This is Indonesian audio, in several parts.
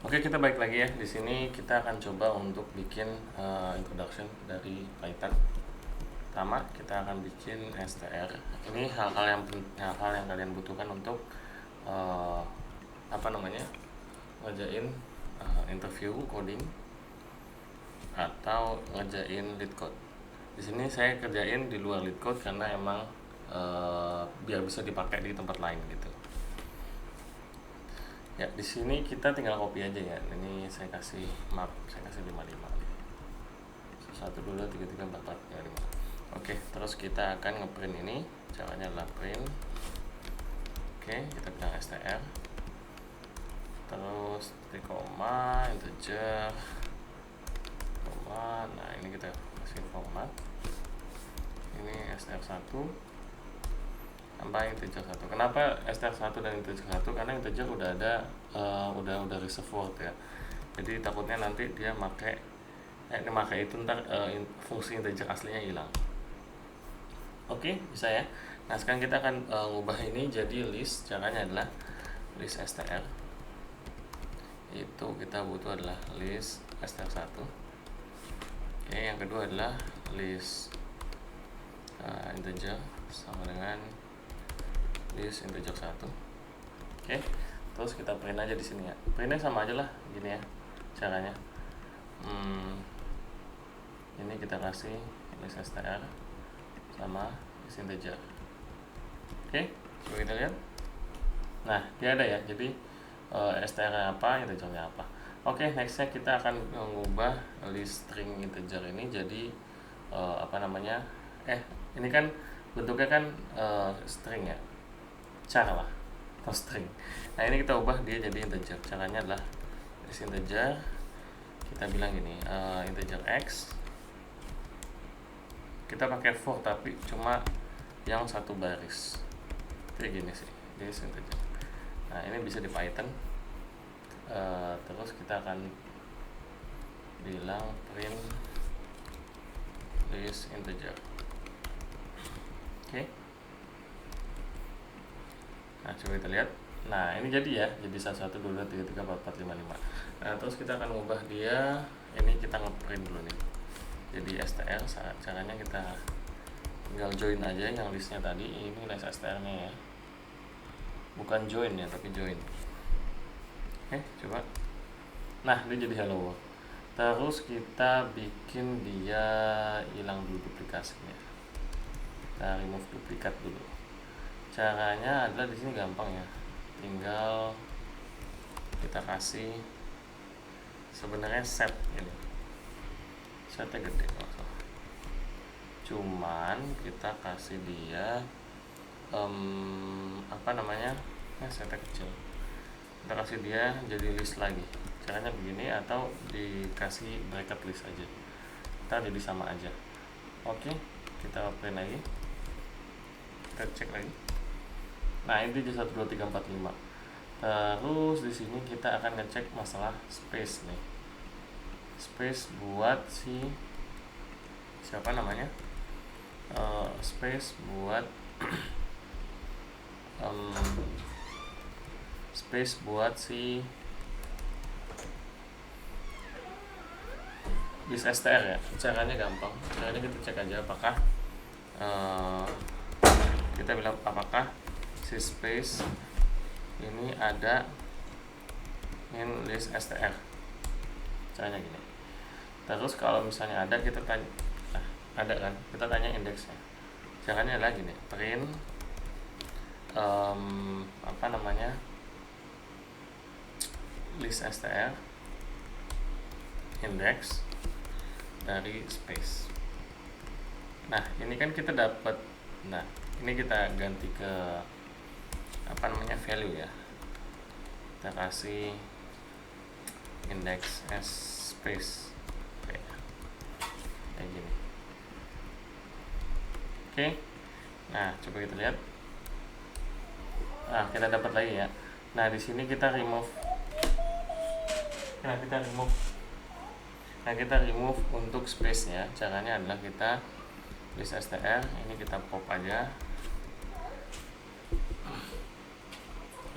Oke, kita balik lagi ya. Di sini kita akan coba untuk bikin introduction dari Python. Pertama, kita akan bikin str. Ini hal-hal yang kalian butuhkan untuk uh, ngerjain interview coding atau ngerjain lead code. Di sini saya kerjain di luar lead code karena emang biar bisa dipakai di tempat lain gitu. Ya, di sini kita tinggal copy aja ya. Ini saya kasih map, saya kasih 55. 1 2 3 3 4 4 5. Oke, terus kita akan ngeprint ini. Caranya adalah print. Oke, kita bilang str. Terus titik koma, integer, koma. Nah, ini kita kasih format. Ini str1 tambah integer 1. Kenapa str1 dan integer 1? Karena integer udah ada udah reserve word ya. Jadi takutnya nanti dia pakai itu ntar fungsi integer aslinya hilang. Oke, bisa ya. Nah, sekarang kita akan ngubah ini jadi list. Caranya adalah list str. Itu kita butuh adalah list str1. Oke, yang kedua adalah list integer sama dengan list integer 1. Oke, terus kita print aja di sini ya. Printnya sama aja lah, gini ya caranya. Ini kita kasih list str sama list integer. Oke, coba kita lihat. Nah, dia ada ya. Jadi str apa, integernya apa. Oke, nextnya kita akan mengubah list string integer ini jadi ini kan bentuknya kan string ya, char lah atau string. Nah, ini kita ubah dia jadi integer. Caranya adalah list integer, kita bilang gini, integer x. Kita pakai for tapi cuma yang satu baris kayak gini sih, list integer. Nah, ini bisa di Python. Terus kita akan bilang print list integer. Oke. Nah, coba kita lihat. Nah, ini jadi ya, jadi 1 1 2 3 3 4 4 5 5. Nah, terus kita akan ubah dia. Ini kita ngeprint dulu nih. Jadi str, caranya kita tinggal join aja yang listnya tadi. Ini list str-nya ya. Bukan join ya, tapi join. Oke, coba. Nah, dia jadi hello world. Terus kita bikin dia hilang dulu duplikasinya. Kita remove duplikat dulu. Caranya adalah di sini gampang ya. Tinggal kita kasih sebenarnya set ini. Setnya gede maksudnya. Cuman kita kasih dia setnya kecil. Kita kasih dia jadi list lagi. Caranya begini atau dikasih bracket list aja. Kita jadi sama aja. Oke, kita print lagi. Kita cek lagi. Nah, ini jadi 1 2 3 4 5. Terus di sini kita akan ngecek masalah space nih. Space buat siapa namanya? Space buat space buat list str ya. Caranya gampang. Caranya kita cek aja apakah kita bilang apakah si space ini ada in list str. Caranya gini. Terus kalau misalnya ada, kita tanya, ada kan, kita tanya indeksnya. Caranya adalah gini, print list str index dari space. Nah, ini kan kita dapat. Nah, ini kita ganti ke value ya. Kita kasih index as space kayak gini. Oke. Nah, coba kita lihat. Nah, kita dapat lagi ya. Nah, di sini kita remove. Kita remove untuk space nya. Caranya adalah kita list str ini kita pop aja.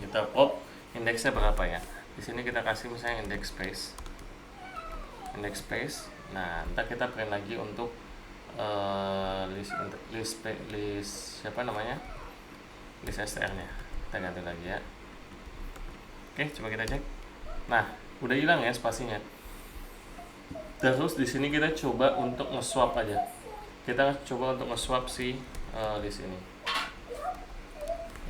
Kita pop indeksnya berapa ya. Di Di sini kita kasih misalnya index space. Nah, ntar kita print lagi untuk list siapa namanya, list str-nya. Kita ganti lagi ya. Oke, coba kita cek. Nah, udah hilang ya spasinya. Terus di sini kita coba untuk nge-swap aja. Kita coba untuk nge-swap si list ini.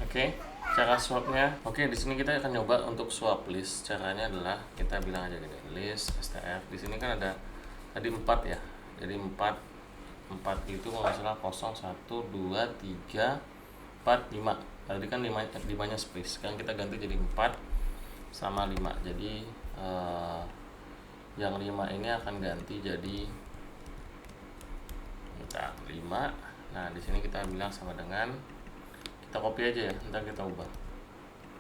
Oke, cara swapnya. Oke, di sini kita akan nyoba untuk swap list. Caranya adalah kita bilang aja gini, list str. Di sini kan ada tadi 4 ya. Jadi 4 itu kalau nggak salah 0, 1, 2, 3, 4, 5. Tadi kan 5-nya space. Sekarang kita ganti jadi 4 sama 5. Jadi yang 5 ini akan ganti jadi 5. Nah, di sini kita bilang sama dengan, kita copy aja ya, ntar kita ubah.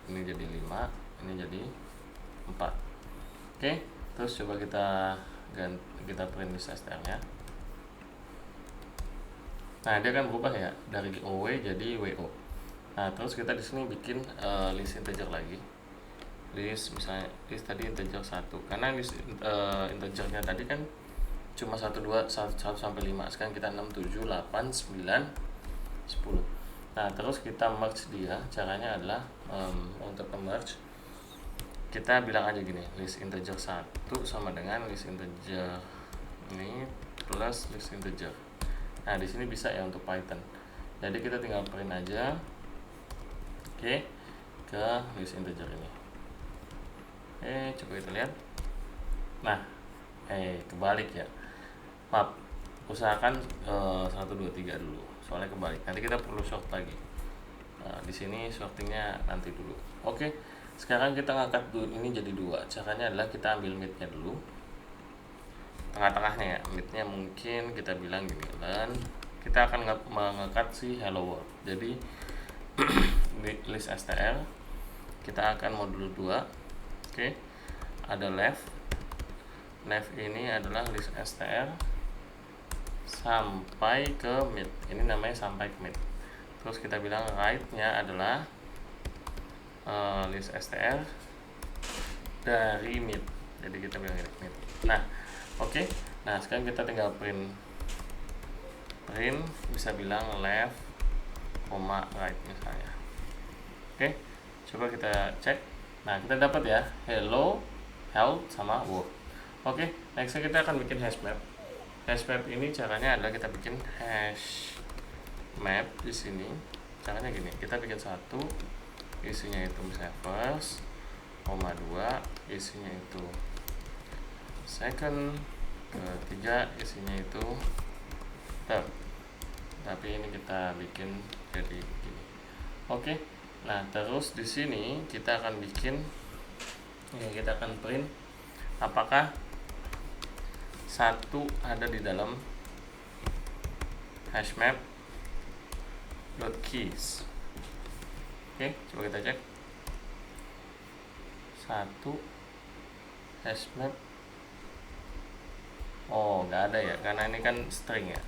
Ini jadi 5, ini jadi 4. Oke, terus coba kita print list str-nya. Nah, dia kan berubah ya dari OW jadi WO. Nah, terus kita di sini bikin list integer lagi. List misalnya list tadi integer 1. Karena list integernya tadi kan cuma 1 sampai 5. Sekarang kita 6, 7, 8, 9, 10. Nah, terus kita merge dia. Caranya adalah untuk merge kita bilang aja gini, list integer 1 sama dengan list integer ini plus list integer. Nah, di sini bisa ya untuk Python. Jadi kita tinggal print aja, oke, ke list integer ini. Coba kita lihat. Nah, kebalik ya. Maaf, usahakan 1, 2, 3 dulu. Soalnya kebalik. Nanti kita perlu sort lagi. Di sini sortingnya nanti dulu. Oke, sekarang kita ngangkat ini jadi 2. Caranya adalah kita ambil mid-nya dulu. Tengah-tengahnya ya, mid-nya mungkin kita bilang gini, dan kita akan mengangkat si hello world. Jadi list str kita akan modul 2. Oke, ada left ini adalah list str sampai ke mid. Ini namanya sampai ke mid. Terus kita bilang right-nya adalah list str dari mid. Jadi kita bilang ini mid. Nah, oke. Nah, sekarang kita tinggal print bisa bilang left, right misalnya. Oke, coba kita cek. Nah, kita dapat ya hello, health sama work. Oke, nextnya kita akan bikin hash map. Hash map ini caranya adalah kita bikin hash map di sini. Caranya gini, kita bikin 1, isinya itu misalnya first, 2, isinya itu second, ketiga isinya itu third. Tapi ini kita bikin jadi begini. Oke. Nah, terus di sini kita akan bikin kita akan print apakah 1 ada di dalam hashmap .keys. Oke, coba kita cek. 1 hashmap. Oh, nggak ada ya, karena ini kan string ya.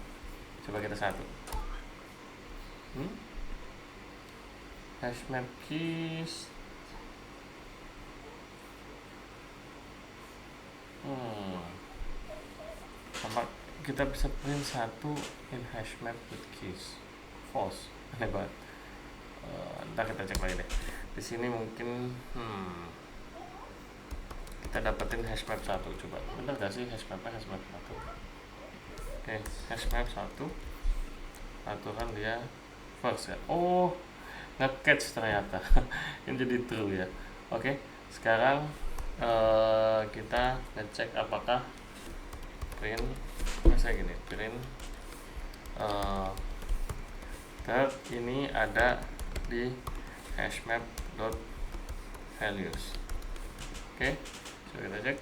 Coba kita 1. Hashmap keys. Apa kita bisa print 1 in hashmap with keys? False. Aneh banget. Ntar kita cek lagi deh. Di sini mungkin kita dapetin hashmap 1. Coba. Bener gak sih hashmapnya hashmap 1? Oke, hashmap 1 aturan dia first ya. Oh, nge-catch ternyata. Ini jadi true ya. Oke, sekarang kita ngecek apakah print misalnya gini, print third ini ada di hashmap.values. Oke, coba kita cek.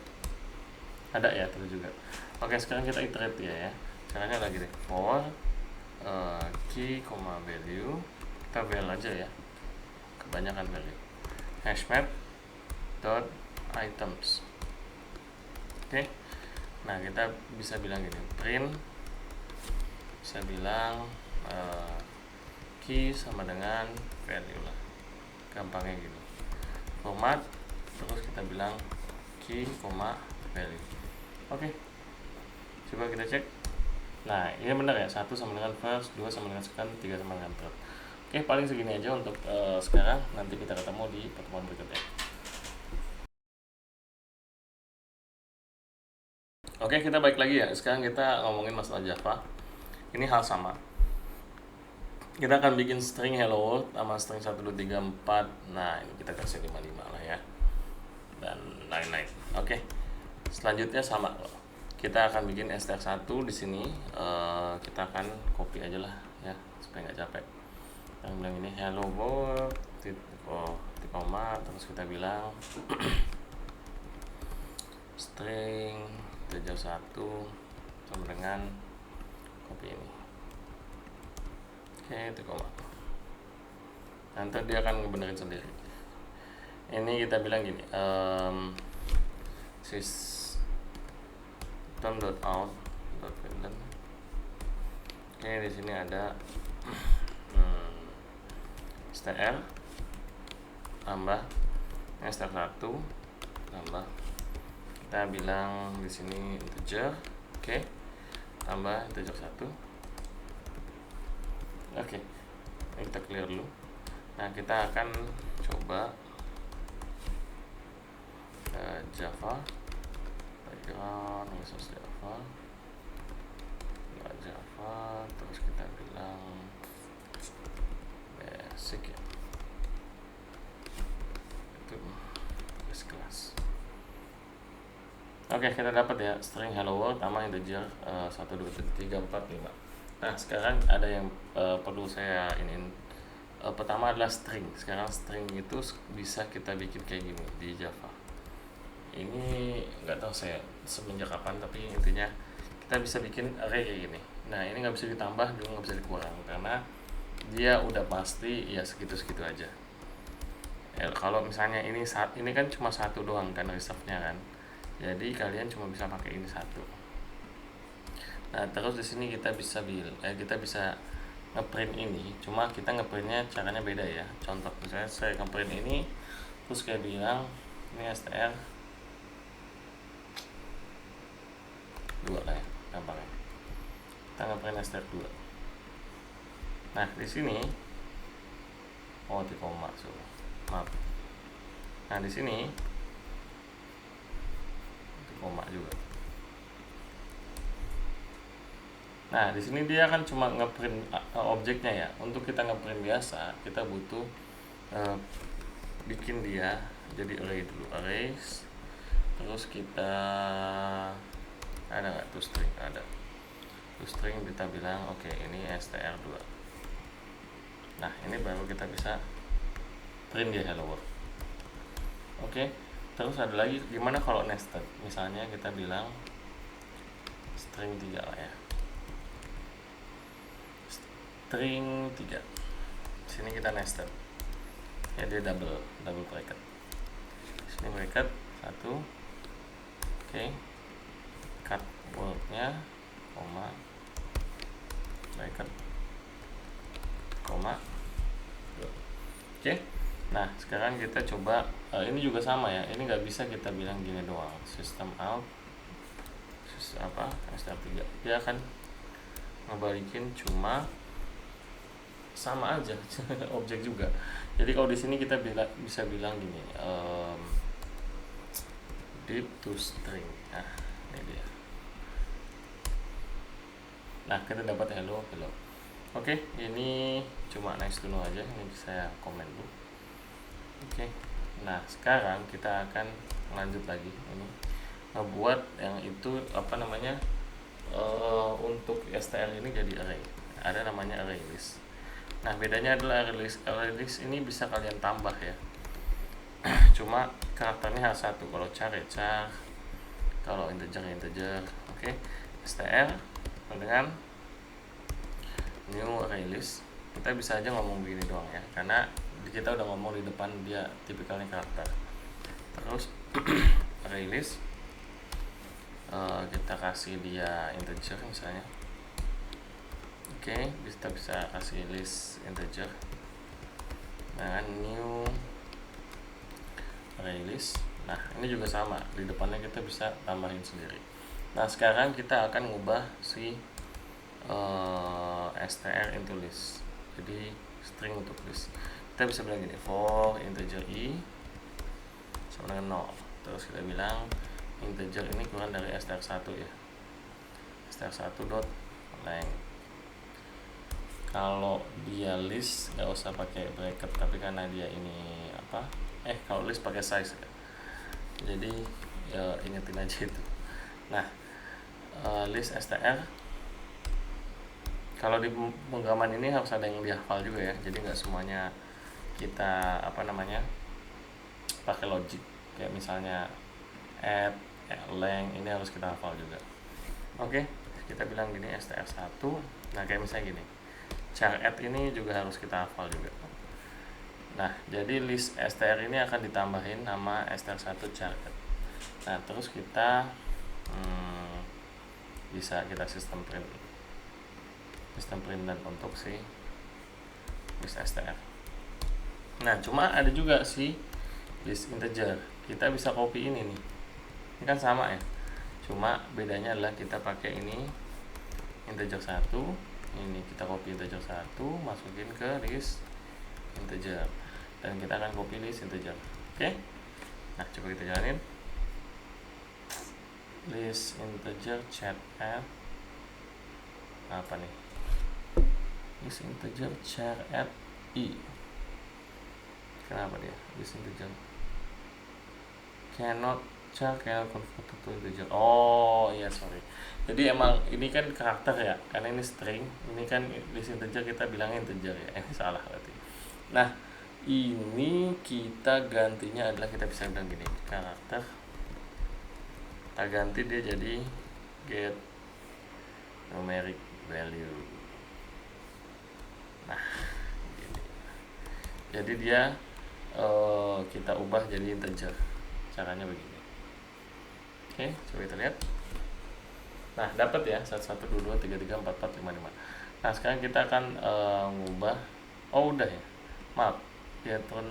Ada ya, terus juga. Oke, sekarang kita iterate dia ya. Caranya lagi deh, for key, value. Kita val aja ya. Kebanyakan value. Hashmap.items. Oke. Nah, kita bisa bilang gini, print bisa bilang key sama dengan value lah. Gampangnya gitu. Format terus kita bilang key, value. Oke, coba kita cek. Nah, ini benar ya, 1 sama dengan first, 2 sama dengan second, 3 sama dengan third. Oke, paling segini aja untuk sekarang. Nanti kita ketemu di pertemuan berikutnya. Oke, kita balik lagi ya. Sekarang kita ngomongin masalah Java. Ini hal sama. Kita akan bikin string hello world sama string 1, 2, 3, 4. Nah, ini kita kasih 5, 5 lah ya. Dan lain-lain. Oke. Selanjutnya sama. Kita akan bikin str1 di sini. Kita akan copy aja lah ya, supaya nggak capek. Yang bilang ini hello world, koma, terus kita bilang string integer 1 sama dengan copy ini. Oke, itu koma. Nanti dia akan ngebenerin sendiri. Ini kita bilang gini, system.out.println. Oke, di sini ada str tambah str1 tambah, kita bilang di sini integer, oke, tambah integer 1. Oke, kita clear dulu. Nah, kita akan coba Java background resource Java, terus kita bilang basic ya, itu base class. Oke, kita dapat ya string hello world sama integer 1, 2, 3, 4, 5. Nah, sekarang ada yang perlu saya iniin. Pertama adalah string. Sekarang string itu bisa kita bikin kayak gini di Java. Ini nggak tahu saya semenjak kapan, tapi intinya kita bisa bikin array kayak gini. Nah, ini nggak bisa ditambah juga nggak bisa dikurang karena dia udah pasti ya segitu-segitu aja. Ya, kalau misalnya ini kan cuma 1 doang kan reserve-nya kan. Jadi kalian cuma bisa pakai ini 1. Nah, terus di sini kita bisa ngeprint ini, cuma kita ngeprintnya caranya beda ya. Contoh misalnya saya ngeprint ini, terus kayak bilang ini str 2 lah ya, gampangnya. Kita ngeprint str 2. Nah, di sini di koma, maaf. Nah, di sini di koma juga. Nah, di sini dia kan cuma ngeprint objeknya ya. Untuk kita ngeprint biasa, kita butuh bikin dia jadi array dulu, arrays. Terus kita ada nggak toString? Ada. toString kita bilang oke, ini str2. Nah, ini baru kita bisa print dia hello world. Oke. Terus ada lagi gimana kalau nested? Misalnya kita bilang string 3 lah ya. String 3. Sini kita nested. Ya, dia double bracket. Sini bracket 1. Oke. Cut word-nya, koma, bracket, koma. Oke. Nah, sekarang kita coba ini juga sama ya. Ini nggak bisa kita bilang gini doang. System out str3. Dia akan ngebalikin cuma sama aja objek juga. Jadi kalau di sini kita bisa bilang gini, deep to string. Nah, ini dia. Nah, kita dapat hello. Oke, ini cuma nice to know aja. Ini saya komen dulu. Oke. Nah, sekarang kita akan lanjut lagi ini ngebuat yang itu untuk str ini jadi array. Ada namanya array list. Nah, bedanya adalah array list ini bisa kalian tambah ya. Cuma karakternya harus 1. Kalau char ya char, kalau integer ya integer. Oke. Str dengan new array list, kita bisa aja ngomong begini doang ya, karena kita udah ngomong di depan dia tipikalnya karakter. Terus array list kita kasih dia integer misalnya. Oke, kita bisa kasih list integer dengan new array list. Nah ini juga sama, di depannya kita bisa tambahin sendiri. Nah sekarang kita akan ngubah si str into list, jadi string untuk list. Kita bisa bilang gini, for integer i sama dengan 0. Terus kita bilang integer ini kurang dari str1 ya, str1 dot length. Kalau dia list nggak usah pakai bracket, tapi karena dia ini apa, kalau list pakai size ya, jadi ya ingetin aja itu. Nah list str, kalau di pemrograman ini harus ada yang dihafal juga ya, jadi nggak semuanya kita pakai logic. Kayak misalnya add, length, ini harus kita hafal juga. Oke, kita bilang gini str1. Nah kayak misalnya gini, char add ini juga harus kita hafal juga. Nah jadi list str ini akan ditambahin nama str1 char add. Nah terus kita bisa kita sistem print dan untuk si list str. Nah cuma ada juga si list integer, kita bisa copy ini nih, ini kan sama ya, cuma bedanya adalah kita pakai ini integer 1, ini kita copy integer 1 masukin ke list integer, dan kita akan copy list integer. Oke, nah coba kita jalanin. List integer char add apa nih, list integer char add i. Kenapa dia list integer cannot convert to integer? Oh iya, sorry. Jadi emang ini kan karakter ya, karena ini string, ini kan list integer kita bilangnya integer ya. Ini salah berarti. Nah ini kita gantinya adalah, kita bisa bilang gini, karakter, kita ganti dia jadi get numeric value. Nah gini. Jadi dia kita ubah jadi integer, caranya begini. Oke, coba kita lihat. Nah dapat ya 1 1 2 2 3 3 4 4 5 5. Nah sekarang kita akan ngubah, udah ya, maaf, dia turn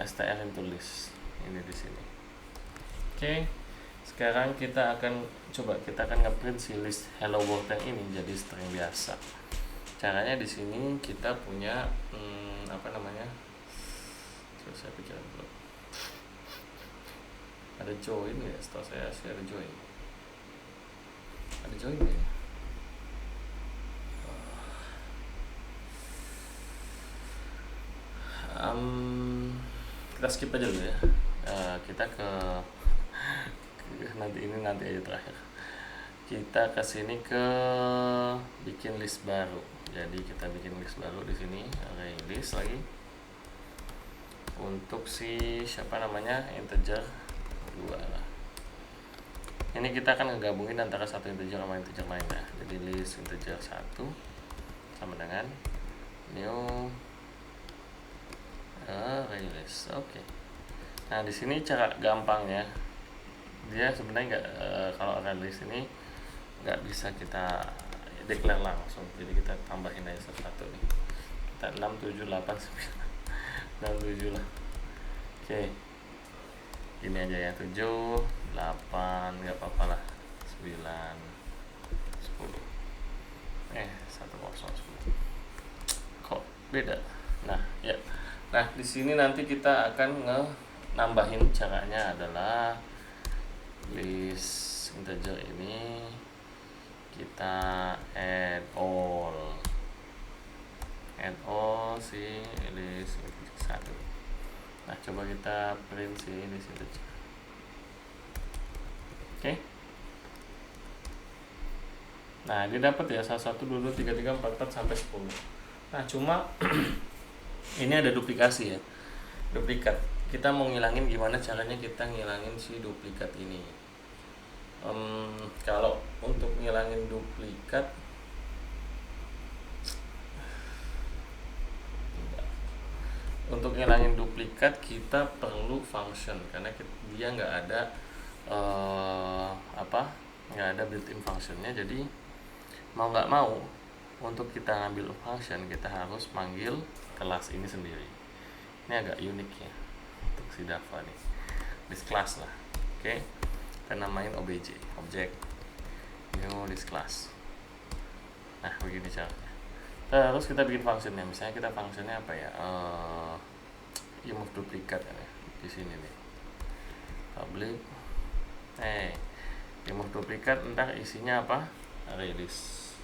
str into list ini di sini. Oke, sekarang kita akan ngeprint si list hello world yang ini jadi string biasa. Caranya di sini kita punya coba saya pikirin dulu. Ada join ya, setahu saya sih ada join. Ada join ya? Kita skip aja dulu ya. Kita ke nanti aja terakhir. Kita ke sini ke bikin list baru. Jadi kita bikin list baru di sini, array list lagi. Untuk si integer 2 lah. Ini kita akan ngegabungin antara satu integer sama integer lainnya. Jadi list integer 1 sama dengan new array list. Oke. Nah di sini cara gampangnya, dia sebenarnya nggak, kalau array list ini nggak bisa kita declare langsung, jadi kita tambahin aja satu-satu nih. Kita 6 7 8 9 6 7 lah. Oke, ini aja ya, 7 8 nggak apa-apa lah, 9 10 1 kosong 10. Kok beda? Nah ya, nah di sini nanti kita akan nambahin. Caranya adalah list integer ini kita add all si list integer 1. Nah coba kita print si list integer. Oke. Nah dia dapat ya 1 1 2 2 3 3 4 4 sampai 10. Nah cuma ini ada duplikasi ya, duplikat. Kita mau ngilangin, gimana caranya kita ngilangin si duplikat ini? Kalau untuk ngilangin duplikat, kita perlu function, karena dia nggak ada nggak ada built-in functionnya. Jadi mau nggak mau, untuk kita ngambil function kita harus manggil kelas ini sendiri. Ini agak unik ya untuk si Java nih. list class lah. Oke, kita namain obj, objek new list class. Nah, begini caranya. Terus kita bikin fungsinya. Misalnya kita fungsinya apa ya? Remove duplicate ya. Di sini nih. Public. Remove duplicate, ntar isinya apa? Release.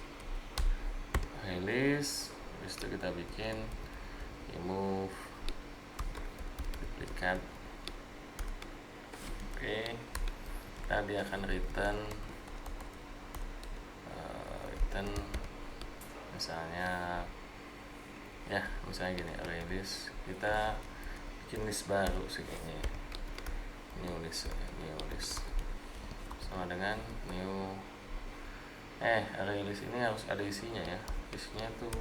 Habis itu kita bikin remove duplicate. Oke. Dia akan return misalnya gini, release. Kita bikin list baru sih kayaknya, new list sama dengan new release ini harus ada isinya ya. Isinya tuh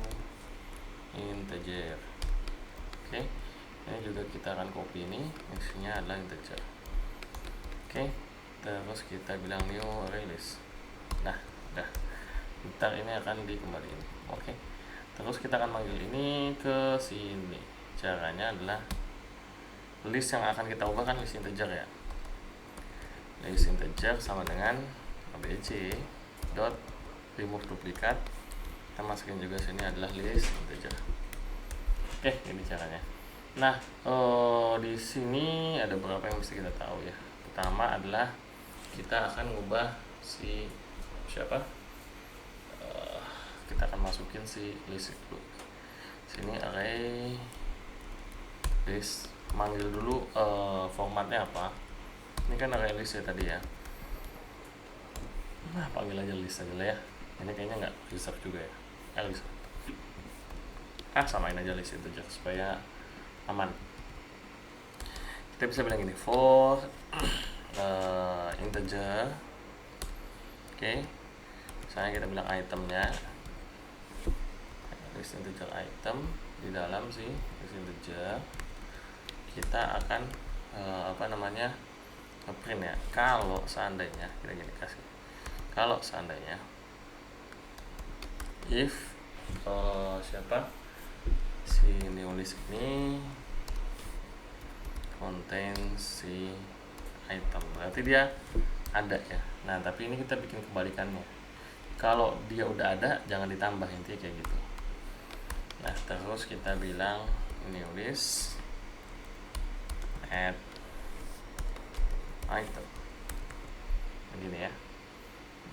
integer. Oke, ini juga kita akan copy, ini isinya adalah integer. Oke, terus kita bilang new release. Nah, udah. Ntar ini akan dikembaliin. Oke, terus kita akan manggil ini ke sini. Caranya adalah list yang akan kita ubah kan list integer ya. List integer sama dengan obj dot remove duplicate. Kita masukin juga sini adalah list integer. Oke, ini caranya. Nah, di sini ada beberapa yang mesti kita tahu ya. Pertama adalah kita akan mengubah si siapa? Kita akan masukin si list itu. Sini array list, manggil dulu formatnya apa. Ini kan array list ya tadi ya. Nah, panggil aja list aja lah ya. Ini kayaknya nggak reserve juga ya. List. Samain aja list itu aja supaya aman. Kita bisa bilang gini, for integer. Oke. Misalnya kita bilang itemnya list integer item, di dalam si list integer kita akan print ya. Kalau seandainya kita gini kasih, kalau seandainya if si new list ini contain si item, berarti dia ada ya. Nah, tapi ini kita bikin kebalikannya. Kalau dia udah ada, jangan ditambah, intinya kayak gitu. Nah, terus kita bilang new list add item. Begini ya.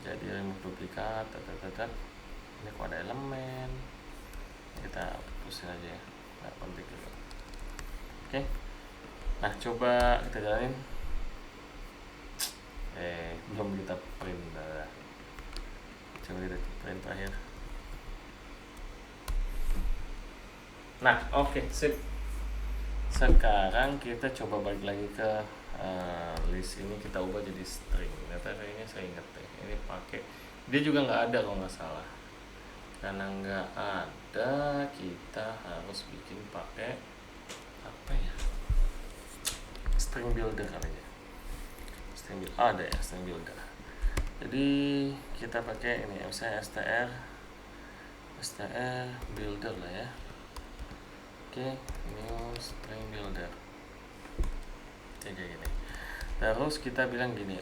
Jadi remove duplikat, ini kok ada elemen. Kita hapusin aja ya. Nggak penting dulu. Oke. Nah, coba kita jalanin. Belum kita print. Coba kita print terakhir. Nah, oke, sip. Sekarang kita coba balik lagi ke list ini, kita ubah jadi string. Ternyata kayaknya saya ingat deh, ini pakai dia juga nggak ada kalau nggak salah. Karena nggak ada, kita harus bikin pakai apa ya? String builder kali ya. String builder ada ya, string builder. Jadi kita pakai ini, misalnya str builder lah ya. Oke, new string builder. Kayak gini. Terus kita bilang gini,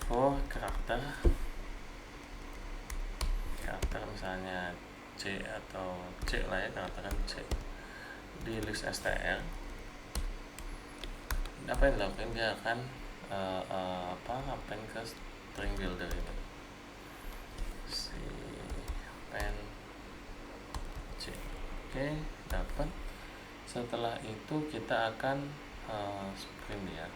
for karakter misalnya C atau C lah ya, karakter C di list str. Apa yang dilakukan, dia akan append ke string builder ini, si append C. Oke, dapat. Setelah itu kita akan print ya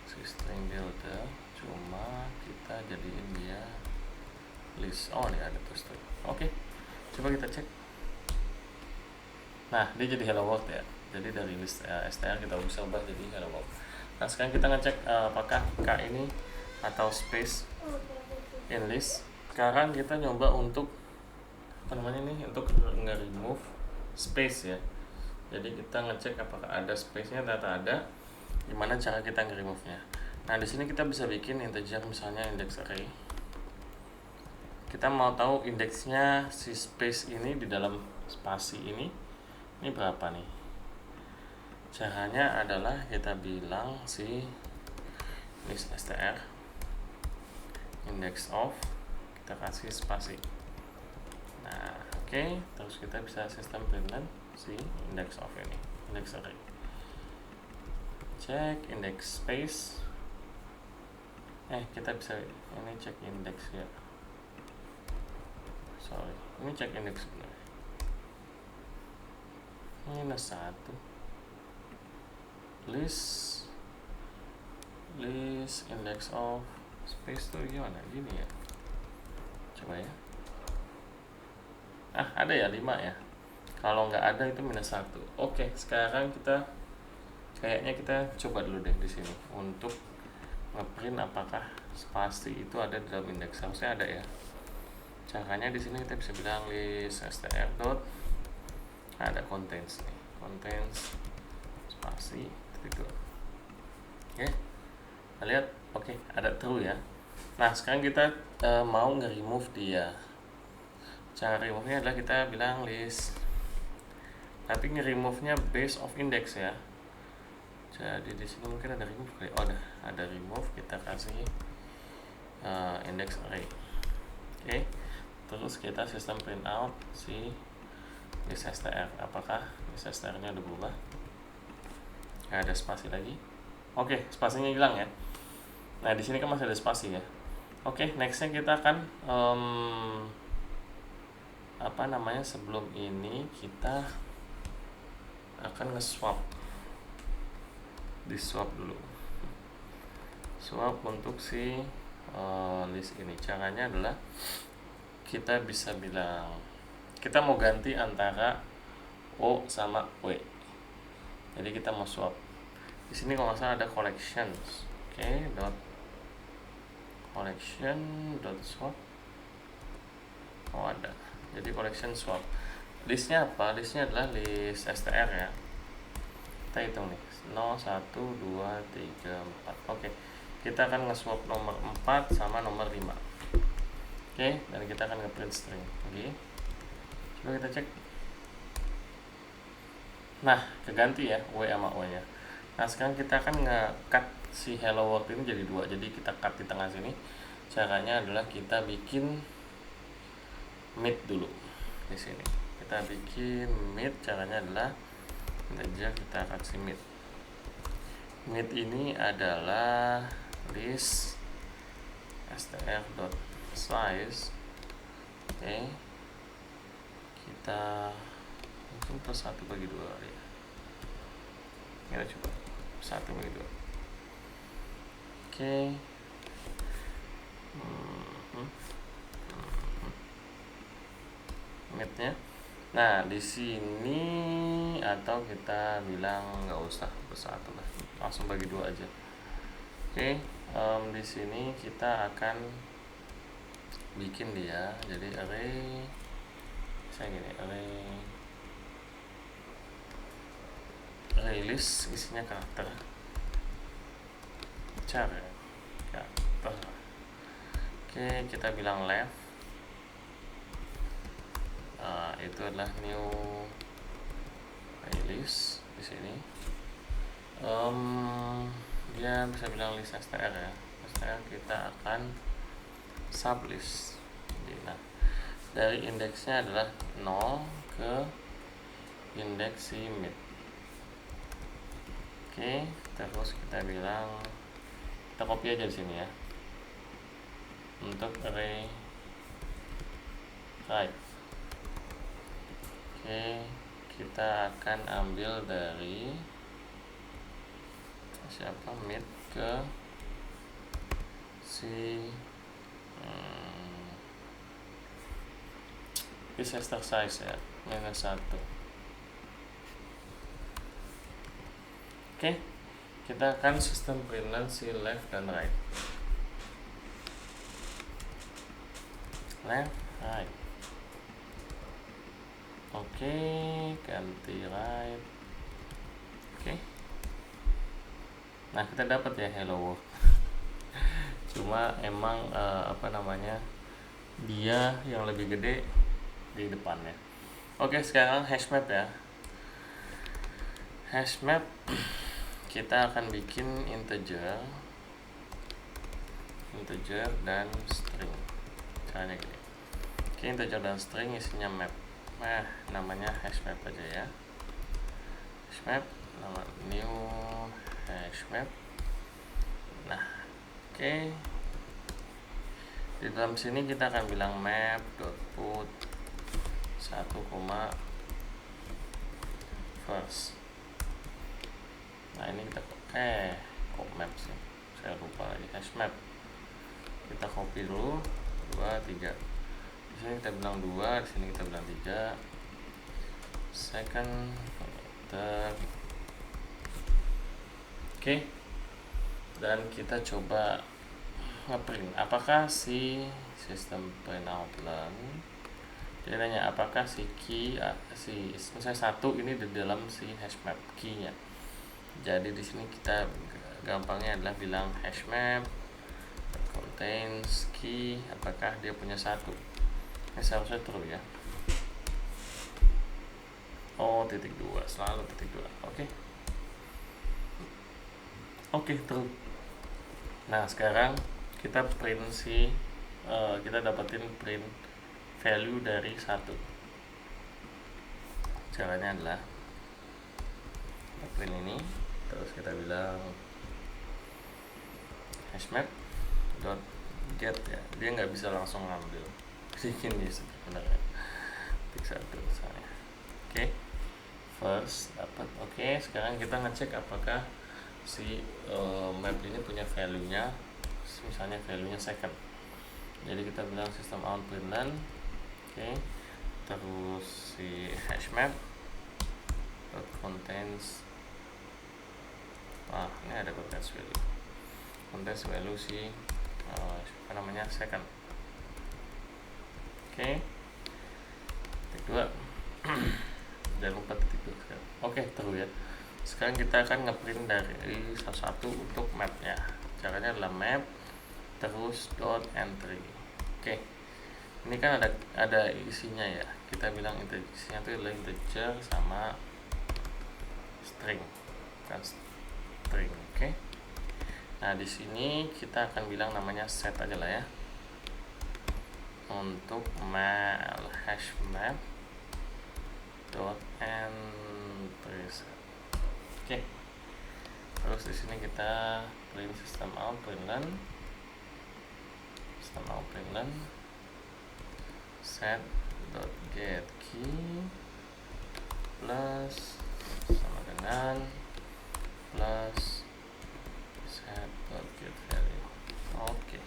si string builder, cuma kita jadiin dia list. Oh, ini ada tuh string. Oke, coba kita cek. Nah, dia jadi hello world ya. Jadi dari list str kita bisa ubah jadi hello world. Nah, sekarang kita ngecek apakah k ini atau space in list. Sekarang kita nyoba untuk untuk nge-remove space ya. Jadi kita ngecek apakah ada space-nya, ternyata ada. Gimana cara kita nge-remove-nya? Nah, di sini kita bisa bikin integer, misalnya index array. Kita mau tahu indeksnya si space ini di dalam spasi ini berapa nih? Caranya adalah kita bilang si list str index of, kita kasih spasi. Nah, oke. Terus kita bisa sistem println si index of ini, index array. Cek index space. Kita bisa ini cek index ya. Sorry, ini cek index sebenarnya. -1. List index of space tuh gimana? Gini ya. Coba ya. Ada ya 5 ya. Kalau nggak ada itu -1. Oke, sekarang kayaknya kita coba dulu deh di sini untuk ngeprint apakah spasi itu ada di dalam indeks. Harusnya ada ya. Caranya di sini kita bisa bilang list str dot ada contains nih, contains spasi itu. Oke, kita lihat. Oke, ada true ya. Nah, sekarang kita mau nge-remove dia. Cara remove-nya adalah kita bilang list, tapi nge-remove-nya base of index ya. Jadi di sini mungkin ada remove kali. Ada remove, kita kasih index array. Oke. Terus kita sistem print out si list str. Apakah list str-nya udah berubah? Nggak ada spasi lagi. Oke, spasinya hilang ya. Nah, di sini kan masih ada spasi ya. Oke, nextnya kita akan sebelum ini kita akan nge-swap. Di swap dulu. Swap untuk si list ini. Caranya adalah kita bisa bilang kita mau ganti antara O sama W. Jadi kita mau swap. Di sini kalau nggak salah ada collections. Oke, dot collection dot swap. Ada. Jadi collection swap. Listnya apa? Listnya adalah list str ya. Kita hitung nih. 0, 1, 2, 3, 4. Oke. Kita akan nge-swap nomor 4 sama nomor 5. Oke, dan kita akan nge-print string. Oke. Coba kita cek. Nah, keganti ya W sama O nya. Nah, sekarang kita akan nge-cut si hello world ini jadi 2. Jadi kita cut di tengah sini. Caranya adalah kita bikin mid dulu di sini. Kita bikin mid, caranya adalah kita kasih mid. Mid ini adalah list str.size. Oke. Kita mungkin plus 1/2 ya. Kita coba 1/2. Oke. Midnya. Nah, di sini atau kita bilang nggak usah bersatu lah, langsung bagi 2 aja. Oke, di sini kita akan bikin dia jadi array. Saya gini, array list isinya karakter. Cara karakter. Oke, kita bilang left. Itu adalah new list di sini. Dia bisa bilang list str ya. Str kita akan sublist. Nah, dari indeksnya adalah 0 ke indeks si mid. Oke, terus kita bilang kita copy aja di sini ya. Untuk array right. Oke, kita akan ambil dari siapa mid ke si disaster size ya, -1. Oke, kita akan sistem println si left dan right. Left, right. Oke, ganti right. Oke. Nah, kita dapat ya hello world. Cuma emang dia yang lebih gede di depannya. Oke, sekarang hash map ya. hash map kita akan bikin integer dan string. Caranya gini. Oke, integer dan string isinya map. Nah, namanya hash map aja ya. Hash map, nama new hash map. Nah, oke. Di dalam sini kita akan bilang map.put 1, first. Nah, ini kita kok map sih, saya lupa lagi. Hash map kita copy dulu 2, 3. Di sini kita bilang 2, di sini kita bilang 3. Second, third. Oke. Dan kita coba ngeprint apakah si sistem print outline. Dia nanya apakah si key misalnya 1 ini di dalam si hash map key-nya. Jadi di sini kita gampangnya adalah bilang hash map contains key, apakah dia punya 1. Ini seharusnya true ya. Oh, titik 2, selalu titik 2. Oke, true. Nah, sekarang kita print kita dapetin print value dari 1. Caranya adalah kita print ini, terus kita bilang hashmap dot get ya, dia nggak bisa langsung ngambil bikin di sebenarnya titik 1 misalnya. Oke, first dapat. Oke, sekarang kita ngecek apakah si map ini punya value nya, misalnya value nya second. Jadi kita bilang system out println. Oke, terus si hashmap dot contains, ini ada contains value si second. Oke, titik 2. Jangan lupa titik 2 sekarang. Oke, terus ya. Sekarang kita akan ngeprint dari satu untuk mapnya. Caranya adalah map terus dot entry. Oke, ini kan ada isinya ya. Kita bilang isinya itu adalah integer sama string, kan string. Oke. Nah, di sini kita akan bilang namanya set aja lah ya. Untuk hash map dot entry set. Oke. Terus di sini kita print system out println set dot get key plus sama dengan plus set dot get value. Oke.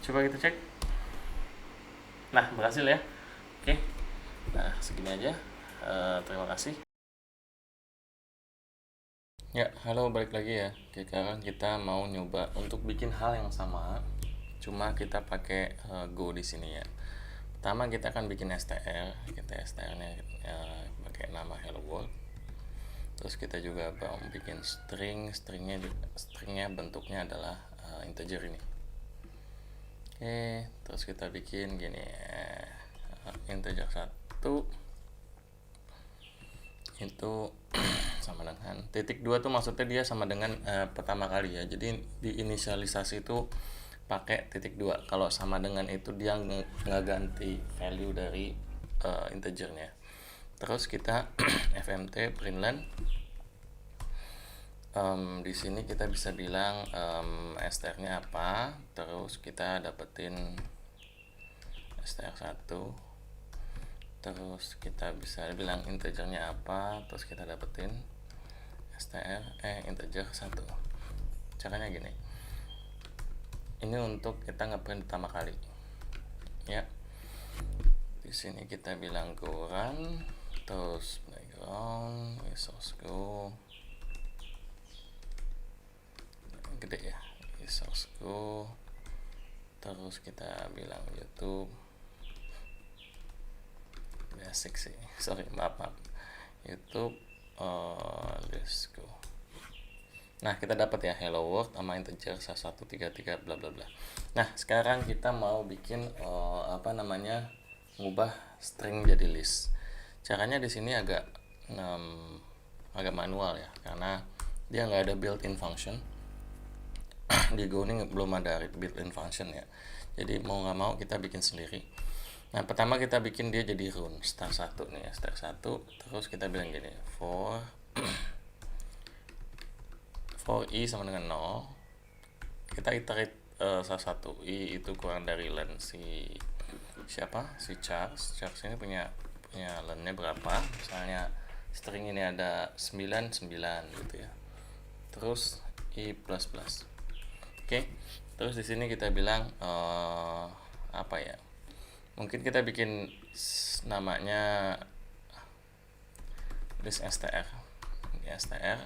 Coba kita cek. Nah, berhasil ya. Oke. Nah, segini aja. Terima kasih. Ya, halo, balik lagi ya. Oke, sekarang kita mau nyoba untuk bikin hal yang sama, cuma kita pakai Go di sini ya. Pertama kita akan bikin str, str-nya pakai nama hello world. Terus kita juga mau bikin stringnya bentuknya adalah integer ini. Oke, terus kita bikin gini, integer 1 itu sama dengan titik 2 tuh maksudnya dia sama dengan pertama kali ya. Jadi di inisialisasi itu pakai titik 2. Kalau sama dengan itu dia nggak ganti value dari integernya. Terus kita fmt println. Di sini kita bisa bilang str-nya apa, terus kita dapetin str1, terus kita bisa bilang integernya apa, terus kita dapetin integer 1. Caranya gini, ini untuk kita ngeprint pertama kali ya. Di sini kita bilang go run, terus background resource go gede ya, resource go, terus kita bilang YouTube basic sih, maaf YouTube. Let's go. Nah, kita dapat ya hello world sama integer 1133 bla bla bla. Nah, sekarang kita mau bikin ngubah string jadi list. Caranya di sini agak agak manual ya, karena dia nggak ada built-in function. Di Go ini belum ada built-in function ya, jadi mau nggak mau kita bikin sendiri. Nah, pertama kita bikin dia jadi run start 1 nih ya, start 1. Terus kita bilang gini, for i sama dengan 0, kita iterate salah satu. I itu kurang dari len si Charles ini punya lennya berapa, misalnya string ini ada 99 gitu ya. Terus i plus plus. Oke. Terus di sini kita bilang apa ya? Mungkin kita bikin namanya list str. Str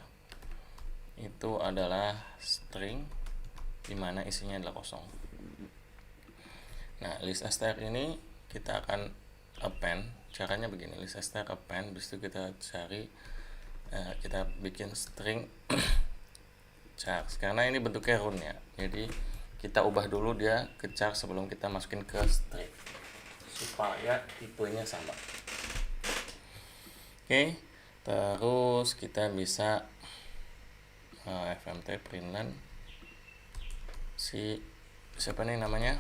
itu adalah string dimana isinya adalah kosong. Nah, list str ini kita akan append. Caranya begini, list str append, habis itu kita cari kita bikin string char, karena ini bentuknya run ya, jadi kita ubah dulu dia ke char sebelum kita masukin ke string supaya tipenya sama. Oke, terus kita bisa fmt println si siapa nih namanya,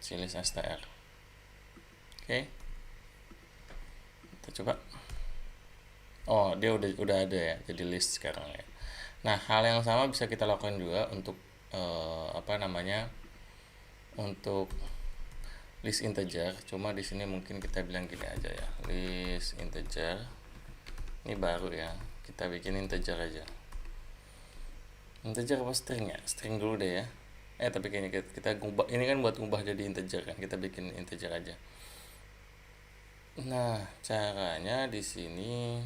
si list str. Oke, kita coba. Oh, dia udah ada ya, jadi list sekarang ya. Nah, hal yang sama bisa kita lakukan juga untuk untuk list integer. Cuma di sini mungkin kita bilang gini aja ya, list integer. Ini baru ya, kita bikin integer aja. Integer apa string ya? String dulu deh ya. Tapi kayaknya kita ngubah, ini kan buat ngubah jadi integer kan, kita bikin integer aja. Nah, caranya di sini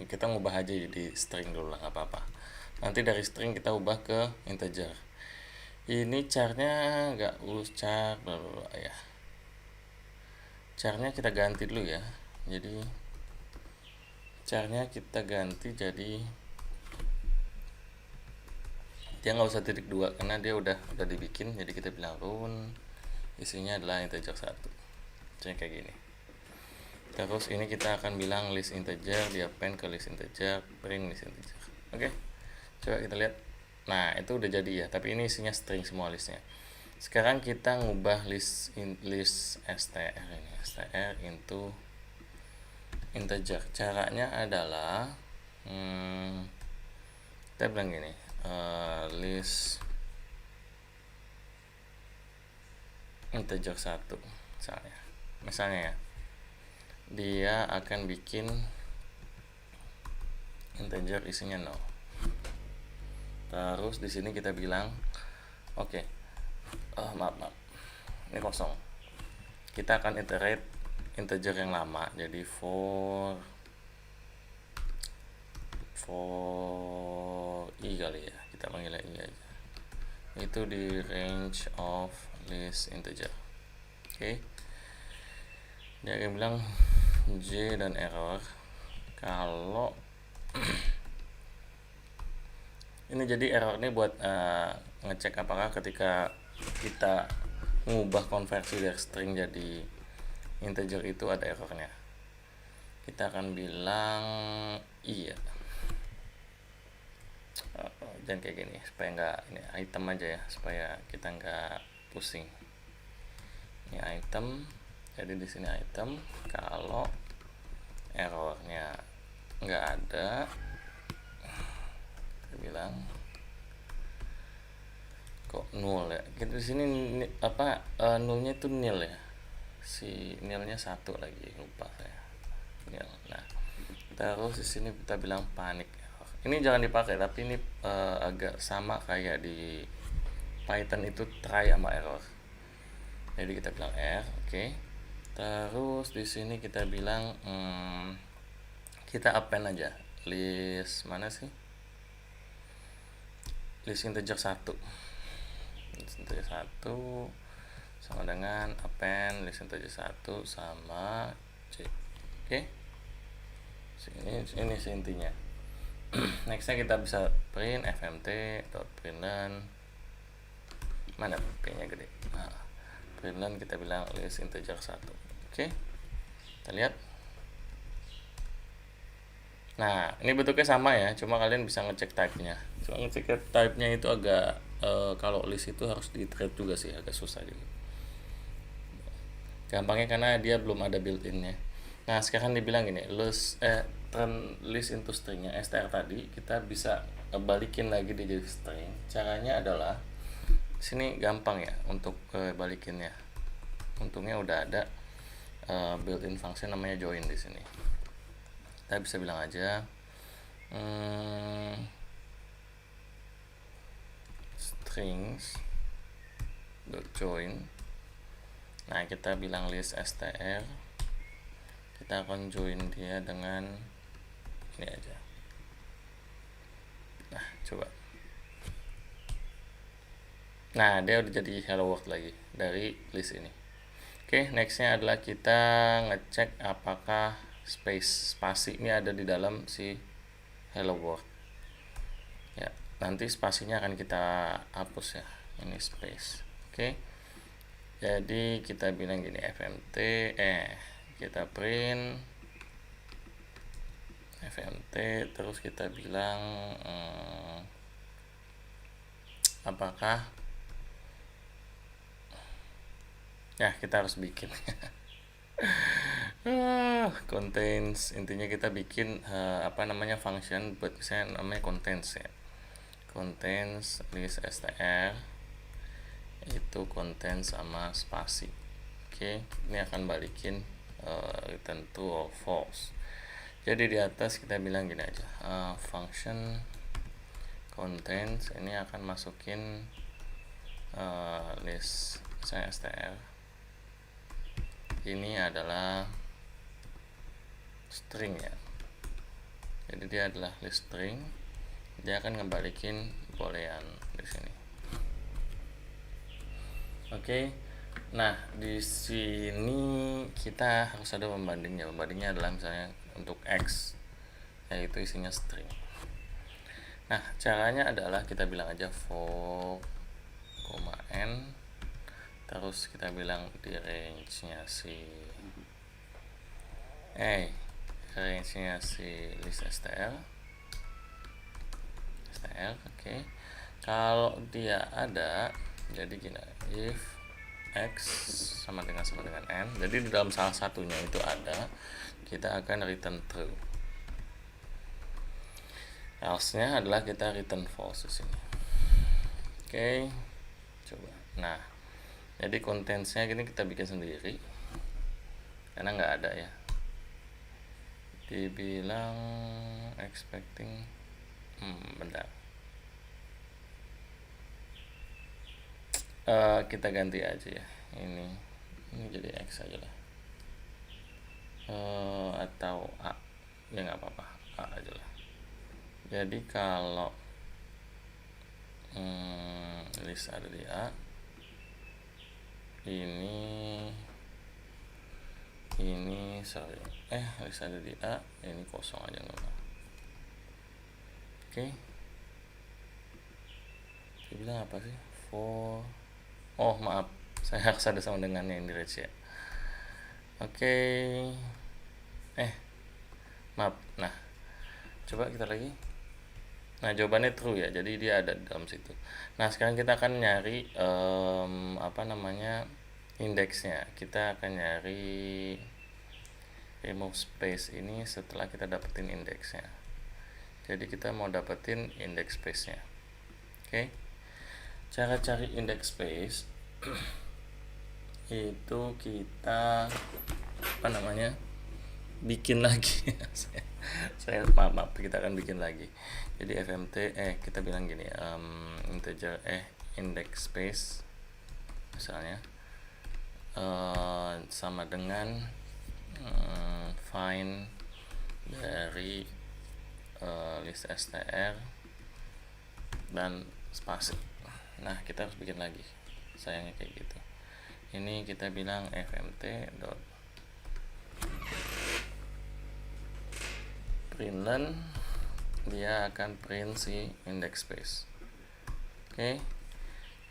kita ngubah aja jadi string dulu lah, nggak apa-apa. Nanti dari string kita ubah ke integer. Ini charnya nggak urus char bla bla bla ya. Charnya kita ganti dulu ya. Jadi charnya kita ganti jadi dia nggak usah titik 2 karena dia udah dibikin. Jadi kita bilang run isinya adalah integer 1. Jadi kayak gini. Terus ini kita akan bilang list integer, dia append ke list integer, print list integer. Oke, coba kita lihat. Nah, itu udah jadi ya, tapi ini isinya string semua listnya. Sekarang kita ngubah list str ini, str into integer. Caranya adalah kita bilang gini, list integer 1 misalnya ya, dia akan bikin integer isinya 0. Terus di sini kita bilang oke, maaf ini kosong. Kita akan iterate integer yang lama, jadi for i kali ya, kita panggil i aja, itu di range of list integer. Oke. Dia akan bilang j dan error kalau ini, jadi error ini buat ngecek apakah ketika kita mengubah konversi dari string jadi integer itu ada errornya. Kita akan bilang iya, dan kayak gini supaya nggak, ini item aja ya supaya kita nggak pusing. Ini item, jadi di sini item, kalau errornya nggak ada, kita bilang kok null ya. Kita di sini nullnya itu nil ya, si nilnya 1 lagi, lupa saya nil. Nah, terus di sini kita bilang panik error. Ini jangan dipakai, tapi ini agak sama kayak di Python itu try sama error. Jadi kita bilang oke. Terus di sini kita bilang kita append aja list mana sih, list integer 1. List integer 1 sama dengan append list integer 1 sama c. Oke. Ini sih intinya. Nextnya kita bisa print fmt.println, mana p-nya gede. Nah, println kita bilang list integer 1. Oke, kita lihat. Nah, ini bentuknya sama ya, cuma kalian bisa ngecek type-nya. Cuma ngecek type-nya itu agak kalau list itu harus di thread juga sih, agak susah juga. Gampangnya karena dia belum ada built-in-nya. Nah, sekarang dibilang gini, turn list into string-nya str tadi kita bisa balikin lagi di jadi string. Caranya adalah sini gampang ya untuk balikinnya. Untungnya udah ada built-in function namanya join di sini. Kita bisa bilang aja strings .join. Nah, kita bilang list str, kita akan join dia dengan ini aja. Nah, coba. Nah, dia udah jadi hello world lagi dari list ini. Oke, nextnya adalah kita ngecek apakah spasi ini ada di dalam si hello world. Ya, nanti spasinya akan kita hapus ya. Ini space. Oke. Jadi kita bilang gini, fmt kita print fmt, terus kita bilang apakah ya, kita harus bikin contains, intinya kita bikin function buat misalnya namanya contains ya, contains list str itu content sama spasi. Oke, ini akan balikin return true or false. Jadi di atas kita bilang gini aja, function contains ini akan masukin list saya str, ini adalah string ya, jadi dia adalah list string, dia akan ngebalikin boolean di sini. Oke, nah di sini kita harus ada pembandingnya. Pembandingnya adalah misalnya untuk x, yaitu isinya string. Nah, caranya adalah kita bilang aja for, n, terus kita bilang di range-nya si range-nya si list str. Oke. Kalau dia ada, jadi gini, if x sama dengan n, jadi di dalam salah satunya itu ada, kita akan return true. Else-nya adalah kita return false di sini. Oke, coba. Nah, jadi contents-nya gini kita bikin sendiri karena nggak ada ya. Dibilang expecting, bentar. Kita ganti aja ya, ini jadi x aja lah, atau a ya, nggak apa-apa, a aja lah. Jadi kalau list ada di a, ini list ada di a, ini kosong aja nggak apa. Oke, dia bilang apa sih, for, maaf, saya harus ada sama dengan yang di range ya. Oke, maaf. Nah, coba kita lagi. Nah, jawabannya true ya, jadi dia ada di dalam situ. Nah, sekarang kita akan nyari indeksnya. Kita akan nyari remove space ini setelah kita dapetin indeksnya. Jadi kita mau dapetin index space-nya. Oke. Cara cari index space itu kita bikin lagi. saya maaf, kita akan bikin lagi. Jadi fmt kita bilang gini, integer index space misalnya sama dengan find dari list str dan spasi. Nah, kita harus bikin lagi, sayangnya kayak gitu. Ini kita bilang fmt dot println, dia akan print si index space. Oke.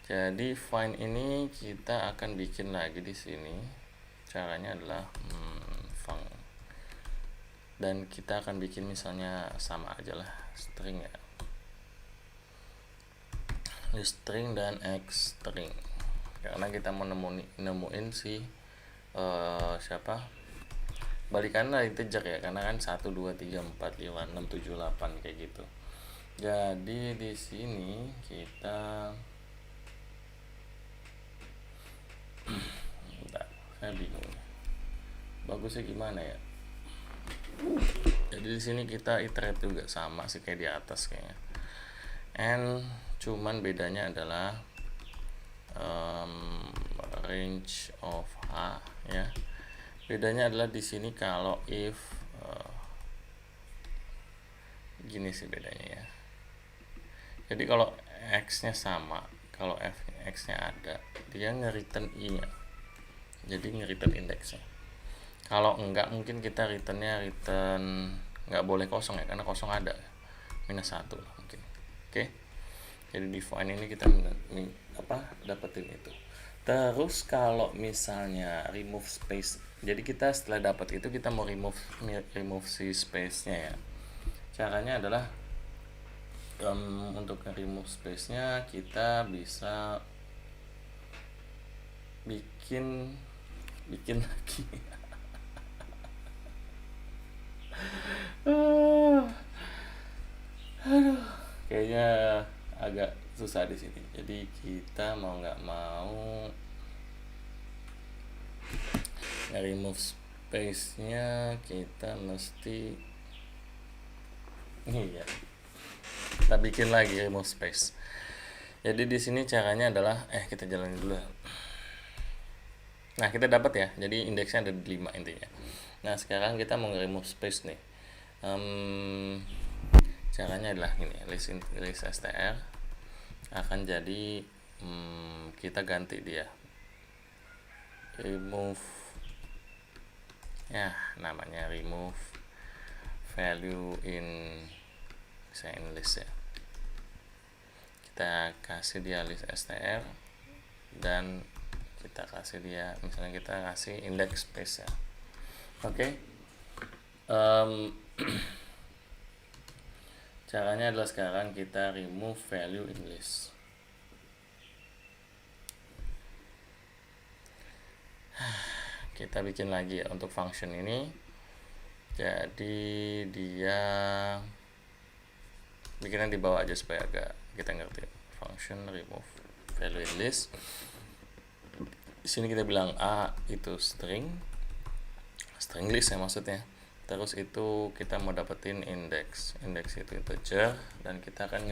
Jadi find ini kita akan bikin lagi di sini. caranya adalah func, dan kita akan bikin misalnya sama aja lah, string ya, list string dan x string, karena kita mau nemuin si siapa balikan lah integer ya, karena kan 1 2 3 4 5 6 7 8 kayak gitu. Jadi di sini kita bentar, saya bingung bagusnya gimana ya. Jadi di sini kita iterate juga sama sih kayak di atas kayaknya, and cuman bedanya adalah range of a ya. Bedanya adalah di sini kalau if gini sih bedanya ya. Jadi kalau x-nya sama, kalau x-nya ada, dia nge-return i-nya. Jadi nge-return indeksnya. Kalau enggak, mungkin kita returnnya nggak boleh kosong ya, karena kosong ada -1 lah mungkin. Oke. Jadi define ini kita dapetin itu. Terus kalau misalnya remove space, jadi kita setelah dapat itu kita mau remove si space-nya ya. Caranya adalah untuk remove space-nya kita bisa bikin lagi. Kayaknya agak susah di sini. Jadi kita mau nggak mau remove space-nya kita mesti ya. Kita bikin lagi remove space. Jadi di sini caranya adalah kita jalanin dulu. Nah, kita dapat ya. Jadi indeksnya ada 5 intinya. Nah, sekarang kita mau remove space nih. Caranya adalah gini, list str akan jadi kita ganti dia remove ya, namanya remove value in list ya. Kita kasih dia list str dan kita kasih dia, misalnya kita kasih index space ya. Oke. Caranya adalah sekarang kita remove value in list. Kita bikin lagi ya untuk function ini. Jadi dia bikinnya di bawah aja supaya agak kita ngerti. Function remove value in list. Di sini kita bilang a itu string list ya maksudnya. Terus itu kita mau dapetin index itu integer, dan kita akan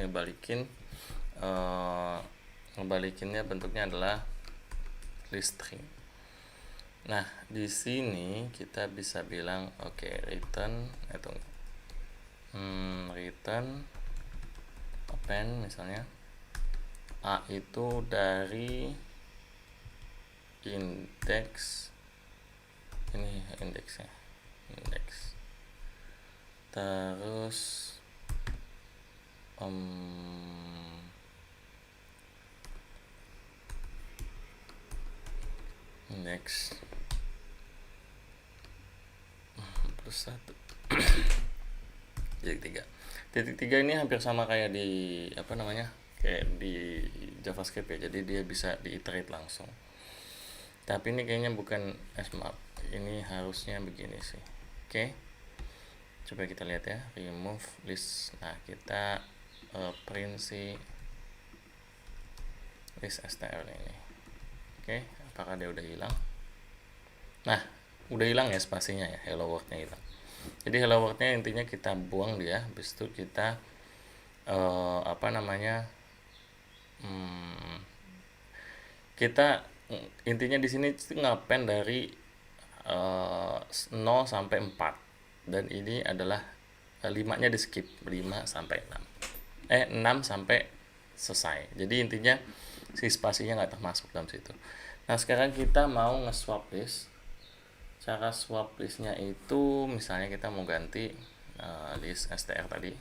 ngebalikinnya bentuknya adalah list string. Nah, di sini kita bisa bilang return open misalnya a itu dari index ini indeksnya terus index plus 1 jadi 3. Titik 3 ini hampir sama kayak di kayak di JavaScript ya, jadi dia bisa diiterate langsung. Tapi ini kayaknya bukan smap, ini harusnya begini sih. Oke. Coba kita lihat ya, remove list. Nah, kita print si list str ini. Oke, apakah dia udah hilang? Nah, udah hilang ya spasinya ya, hello world-nya hilang. Jadi hello world-nya intinya kita buang dia, habis itu kita kita intinya di sini ngapen dari 0 sampai 4. Dan ini adalah 5-nya di skip, 5 sampai 6 sampai selesai. Jadi intinya si spasinya nggak termasuk dalam situ. Nah, sekarang kita mau nge-swap list. Cara swap listnya itu misalnya kita mau ganti list str tadi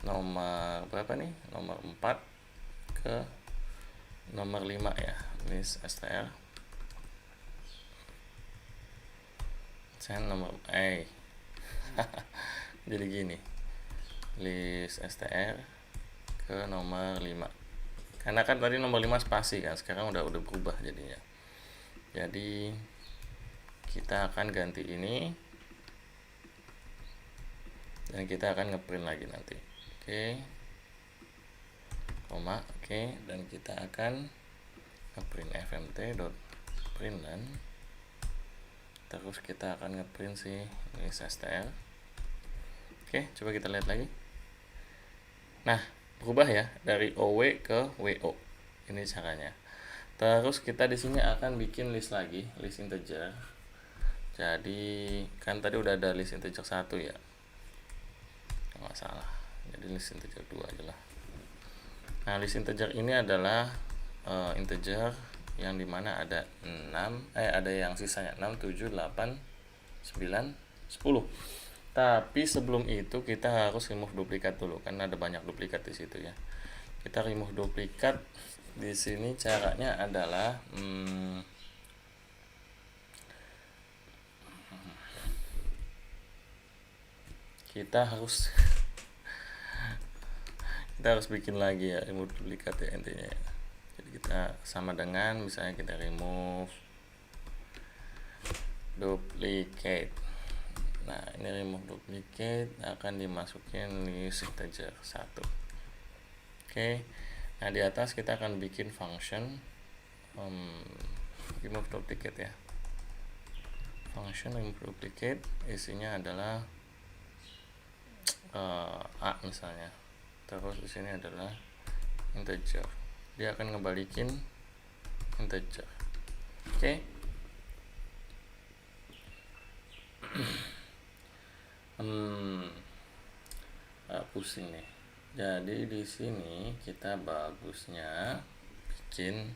nomor berapa nih, nomor 4 ke nomor 5 ya, list str send nomor jadi gini, list str ke nomor 5, karena kan tadi nomor 5 spasi kan, sekarang udah berubah jadinya. Jadi kita akan ganti ini dan kita akan ngeprint lagi nanti. Oke, koma, oke, dan kita akan ngeprint fmt.println, terus kita akan ngeprint si list str. Oke, coba kita lihat lagi. Nah, berubah ya dari OW ke WO. Ini caranya. Terus kita di sini akan bikin list lagi, list integer. Jadi kan tadi udah ada list integer 1 ya. Nggak salah. Jadi list integer 2 aja lah. Nah, list integer ini adalah integer yang dimana ada 6, ada yang sisanya 6, 7, 8, 9, 10. Tapi sebelum itu kita harus remove duplikat dulu, karena ada banyak duplikat di situ ya. Kita remove duplikat di sini, caranya adalah kita harus bikin lagi ya remove duplikat ya intinya ya. Jadi kita sama dengan misalnya kita remove duplicate. Nah, ini remove duplicate akan dimasukin list integer 1. Oke. Nah, di atas kita akan bikin function remove duplicate ya. Function remove duplicate isinya adalah A misalnya. Terus di sini adalah integer. Dia akan ngebalikin integer. Oke. Pusing nih. Jadi di sini kita bagusnya bikin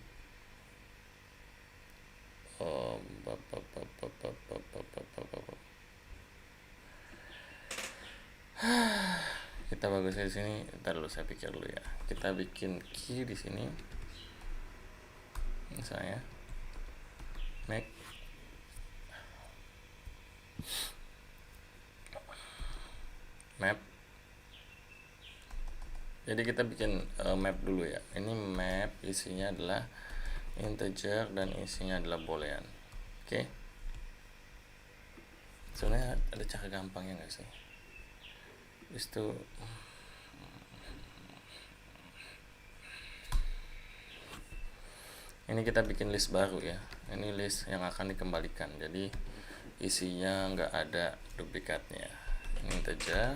kita bagusnya di sini. Ntar dulu saya pikir dulu ya. Kita bikin key di sini. Misalnya make map. Jadi kita bikin map dulu ya. Ini map isinya adalah integer dan isinya adalah boolean. Oke. Sebenarnya ada cara gampangnya nggak sih? Itu ini kita bikin list baru ya. Ini list yang akan dikembalikan. Jadi isinya nggak ada duplikatnya. Ini integer.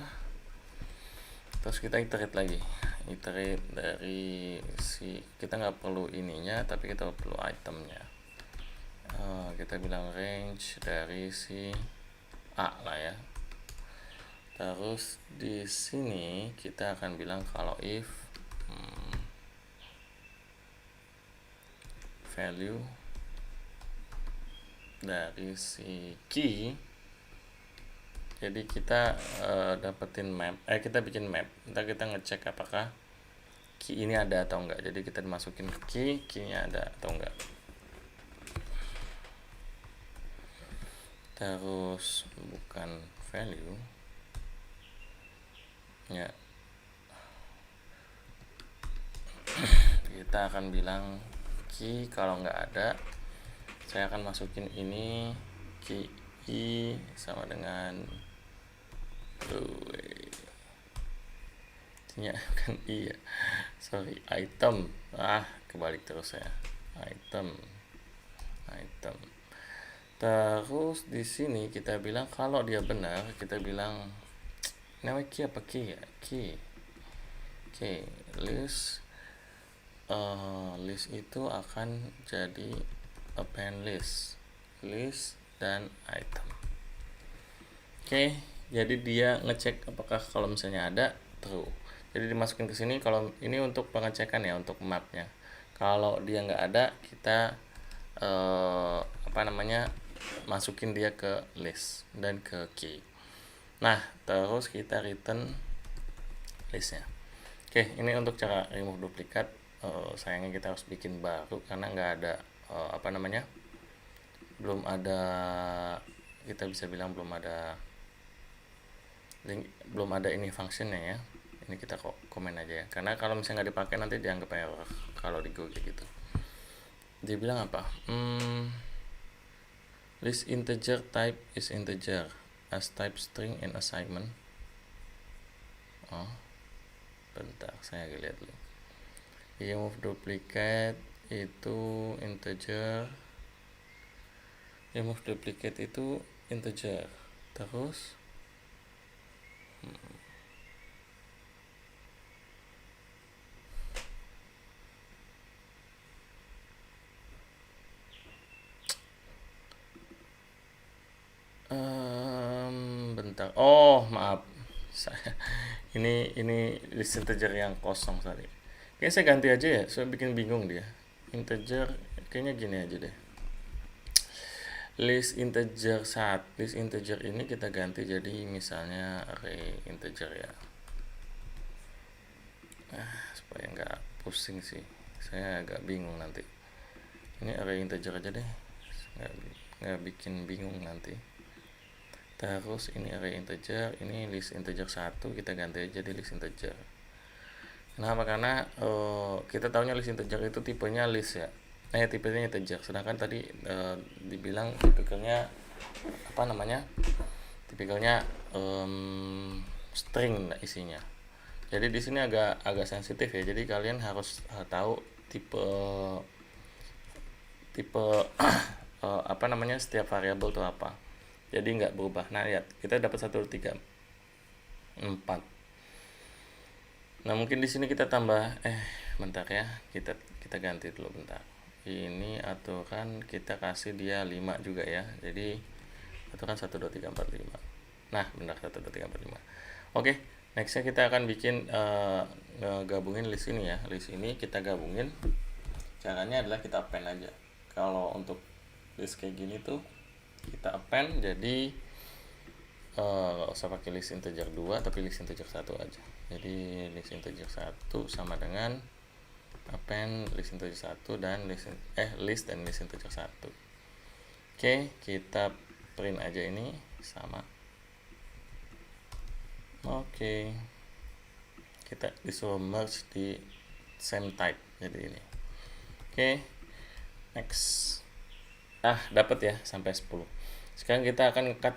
Terus kita iterate lagi, iterate dari si, kita nggak perlu ininya tapi kita perlu itemnya. Kita bilang range dari si A lah ya. Terus di sini kita akan bilang kalau if value dari si key, jadi kita dapetin map, kita bikin map. Ntar kita ngecek apakah key ini ada atau enggak. Jadi kita masukin ke key-nya ada atau enggak. Terus bukan value ya, kita akan bilang key kalau enggak ada, saya akan masukin ini key i sama dengan nya kan iya, sorry, item, kebalik terus ya, item. Terus di sini kita bilang kalau dia benar, kita bilang namanya key apa key ya, key list. List itu akan jadi append list dan item. Oke, jadi dia ngecek apakah kalau misalnya ada true. Jadi dimasukin ke sini. Kalau ini untuk pengecekan ya, untuk mapnya. Kalau dia nggak ada, kita masukin dia ke list dan ke key. Nah, terus kita return listnya. Oke, ini untuk cara remove duplikat. Sayangnya kita harus bikin baru karena nggak ada belum ada kita bisa bilang belum ada ini functionnya ya. Ini kita kok komen aja ya, karena kalau misalnya nggak dipakai nanti dianggap error kalau di Go kayak gitu. Dia bilang apa? List integer type is integer as type string in assignment. Oh, bentar, saya lihat dulu. Remove duplicate itu integer. Remove duplicate itu integer. Terus bentar. Oh, maaf. Saya ini list integer yang kosong tadi. Kayaknya saya ganti aja ya, saya bikin bingung dia. Integer kayaknya gini aja deh. List integer ini kita ganti jadi misalnya array integer ya. Supaya nggak pusing sih, saya agak bingung nanti. Ini array integer aja deh, nggak bikin bingung nanti. Terus ini array integer, ini list integer 1, kita ganti aja di list integer. Kenapa? Karena kita tahunya list integer itu tipenya list ya, tipenya integer. Sedangkan tadi dibilang tipikalnya tipikalnya string isinya. Jadi di sini agak sensitif ya. Jadi kalian harus tahu tipe setiap variabel itu apa. Jadi nggak berubah. Nah, lihat, kita dapat 1, 2, 3, 4. Nah, mungkin di sini kita tambah bentar ya. Kita ganti dulu bentar. Ini aturan kita kasih dia 5 juga ya. Jadi aturan 1, 2, 3, 4, 5. Nah, benar, 1, 2, 3, 4, 5. Oke, nextnya kita akan bikin gabungin list ini ya. List ini kita gabungin. Caranya adalah kita append aja. Kalau untuk list kayak gini tuh kita append, jadi nggak usah pakai list integer 2 tapi list integer 1 aja. Jadi list integer 1 sama dengan append list integer 1 dan list dan list integer 1. Oke, kita print aja ini sama. Oke, kita disuruh merge di same type, jadi ini. Oke, next. Dapat ya sampai 10. Sekarang kita akan cut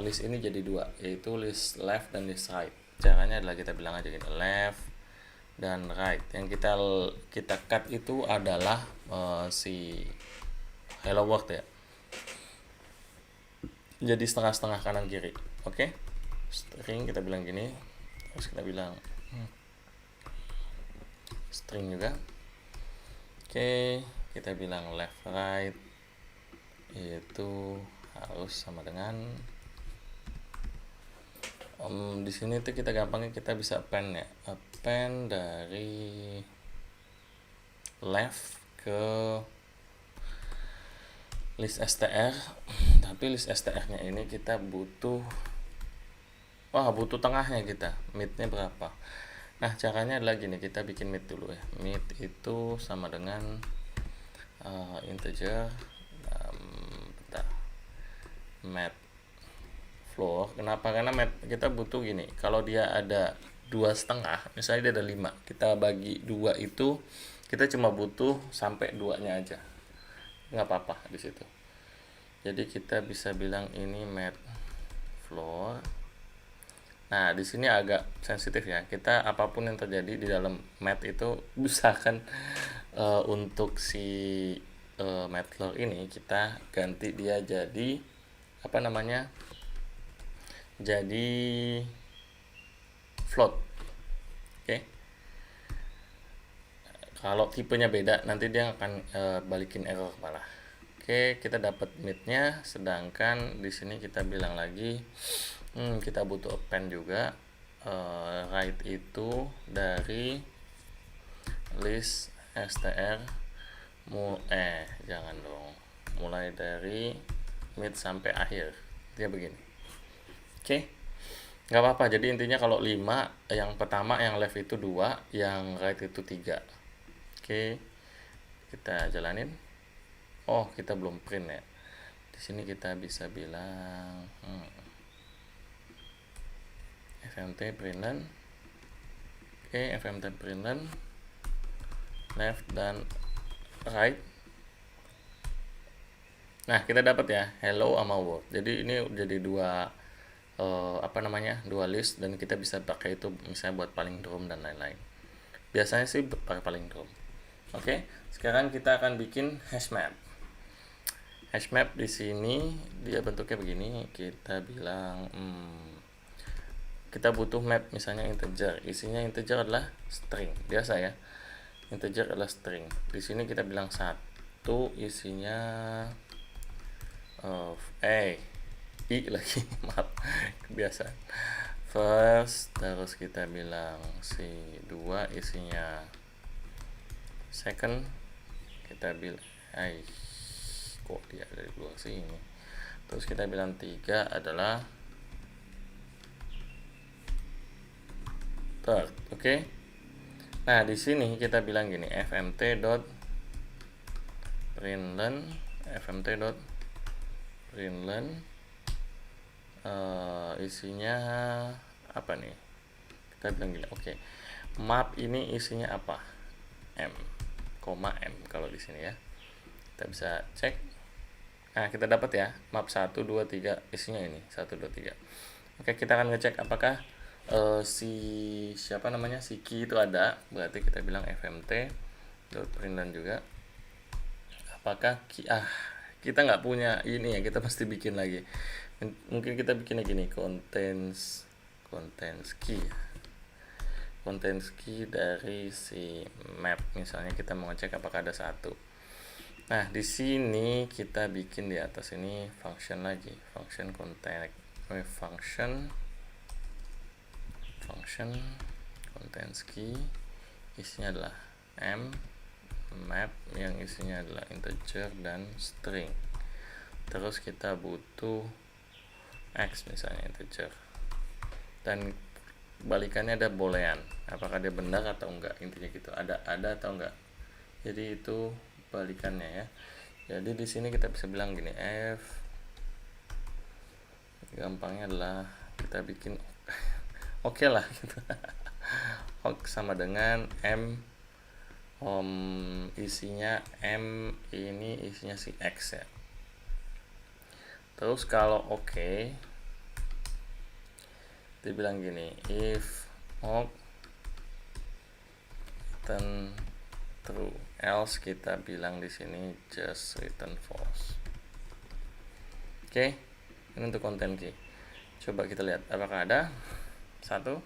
list ini jadi 2, yaitu list left dan list right. Caranya adalah kita bilang aja gini, left dan right. Yang kita cut itu adalah si hello world ya. Jadi setengah-setengah kanan kiri. Oke. String kita bilang gini. Terus kita bilang string juga. Oke, kita bilang left right itu harus sama dengan di sini tuh kita gampangnya kita bisa append ya, append dari left ke list str, tapi list str nya ini kita butuh tengahnya, kita midnya berapa. Nah, caranya adalah gini, kita bikin mid dulu ya. Mid itu sama dengan integer math floor. Kenapa? Karena math kita butuh gini, kalau dia ada 2,5, misalnya dia ada 5, kita bagi 2 itu kita cuma butuh sampai 2 nya aja, nggak apa-apa di situ. Jadi kita bisa bilang ini math floor. Nah, di sini agak sensitif ya. Kita apapun yang terjadi di dalam math itu usahakan untuk si math floor ini kita ganti dia jadi jadi float. Oke. Kalau tipenya beda nanti dia akan balikin error malah. Oke, kita dapat midnya, sedangkan di sini kita bilang lagi kita butuh append juga right itu dari list str jangan dong, mulai dari mid sampai akhir dia begini. Oke, nggak apa-apa. Jadi intinya kalau 5, yang pertama yang left itu 2, yang right itu 3. Oke, kita jalanin. Kita belum print ya. Di sini kita bisa bilang fmt println. Oke, fmt println left dan right. Nah, kita dapat ya hello sama world. Jadi ini jadi dua dua list, dan kita bisa pakai itu misalnya buat palindrome dan lain-lain. Biasanya sih pakai palindrome. Oke, sekarang kita akan bikin hash map. Hash map di sini dia bentuknya begini. Kita bilang kita butuh map misalnya integer. Isinya integer adalah string. Biasa ya. Integer adalah string. Di sini kita bilang 1, isinya i lagi, maaf, kebiasaan. First, terus kita bilang si 2 isinya second, kita bilang kok dia dari luar sini. Terus kita bilang 3 adalah third. Oke. Nah, di sini kita bilang gini, fmt.println isinya apa nih? Kita bilang gini, oke. Map ini isinya apa? M, kalau di sini ya. Kita bisa cek. Nah, kita dapat ya, map 1 2 3 isinya ini, 1 2 3. Oke, kita akan ngecek apakah si key itu ada. Berarti kita bilang fmt.println juga. Apakah key, kita nggak punya ini ya, kita pasti bikin lagi. Mungkin kita bikinnya gini, contains key dari si map. Misalnya kita mau ngecek apakah ada 1. Nah, di sini kita bikin di atas ini function lagi, function contains key, isinya adalah map yang isinya adalah integer dan string. Terus kita butuh x misalnya integer, dan balikannya ada boolean, apakah dia benar atau enggak, intinya gitu, ada atau enggak. Jadi itu balikannya ya. Jadi di sini kita bisa bilang gini, gampangnya adalah kita bikin oke lah gitu. Sama dengan isinya ini isinya si x ya. Terus kalau dibilang gini, if return true, else kita bilang di sini just return false. Oke, ini untuk content key. Coba kita lihat apakah ada 1.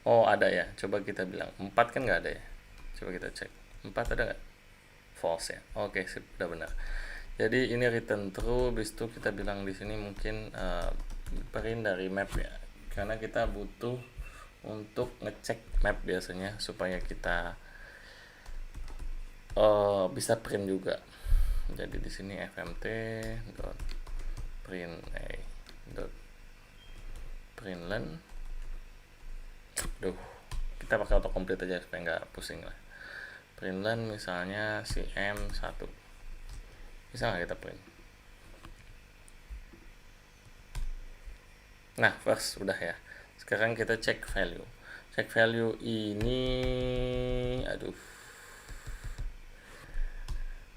Oh, ada ya. Coba kita bilang 4 kan nggak ada ya. Coba kita cek 4 ada nggak? False ya. Oke, sip, udah benar. Jadi ini return true. Habis itu kita bilang di sini mungkin print dari map ya, karena kita butuh untuk ngecek map biasanya supaya kita bisa print juga. Jadi di sini fmt.println. Kita pakai autocomplete aja supaya nggak pusing lah. Println misalnya si M1, bisa nggak kita print? Nah, first udah ya. Sekarang kita cek value. Cek value ini,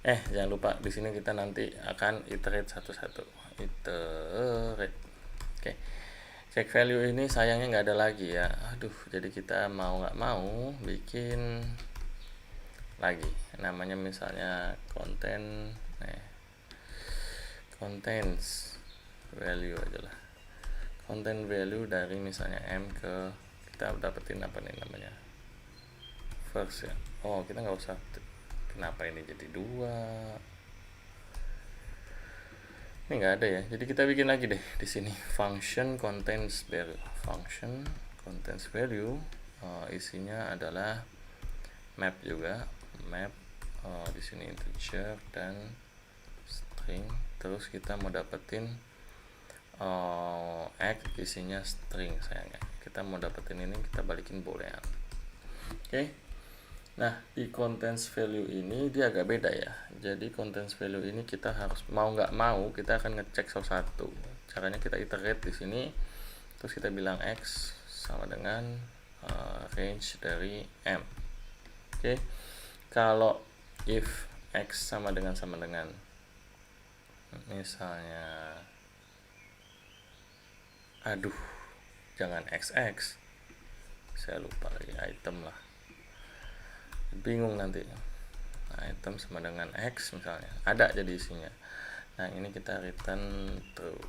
jangan lupa di sini kita nanti akan iterate satu-satu. Oke. Cek value ini sayangnya nggak ada lagi ya. Jadi kita mau nggak mau bikin lagi. Namanya misalnya contains value aja lah. Content value dari misalnya M ke, kita dapetin apa nih namanya, first ya. Kita nggak usah, kenapa ini jadi 2? Ini nggak ada ya, jadi kita bikin lagi deh di sini function contains value. Isinya adalah map juga, di sini integer dan string. Terus kita mau dapetin x isinya string sayangnya. Kita mau dapetin ini, kita balikin boolean. Oke. Nah, di contents value ini dia agak beda ya. Jadi contents value ini kita harus mau nggak mau kita akan ngecek salah satu. Caranya kita iterate di sini, terus kita bilang x sama dengan range dari m. Oke. Kalau if x sama dengan misalnya, aduh, jangan xx, saya lupa lagi item lah, bingung nanti. Item sama dengan x misalnya, ada jadi isinya. Nah, ini kita return true,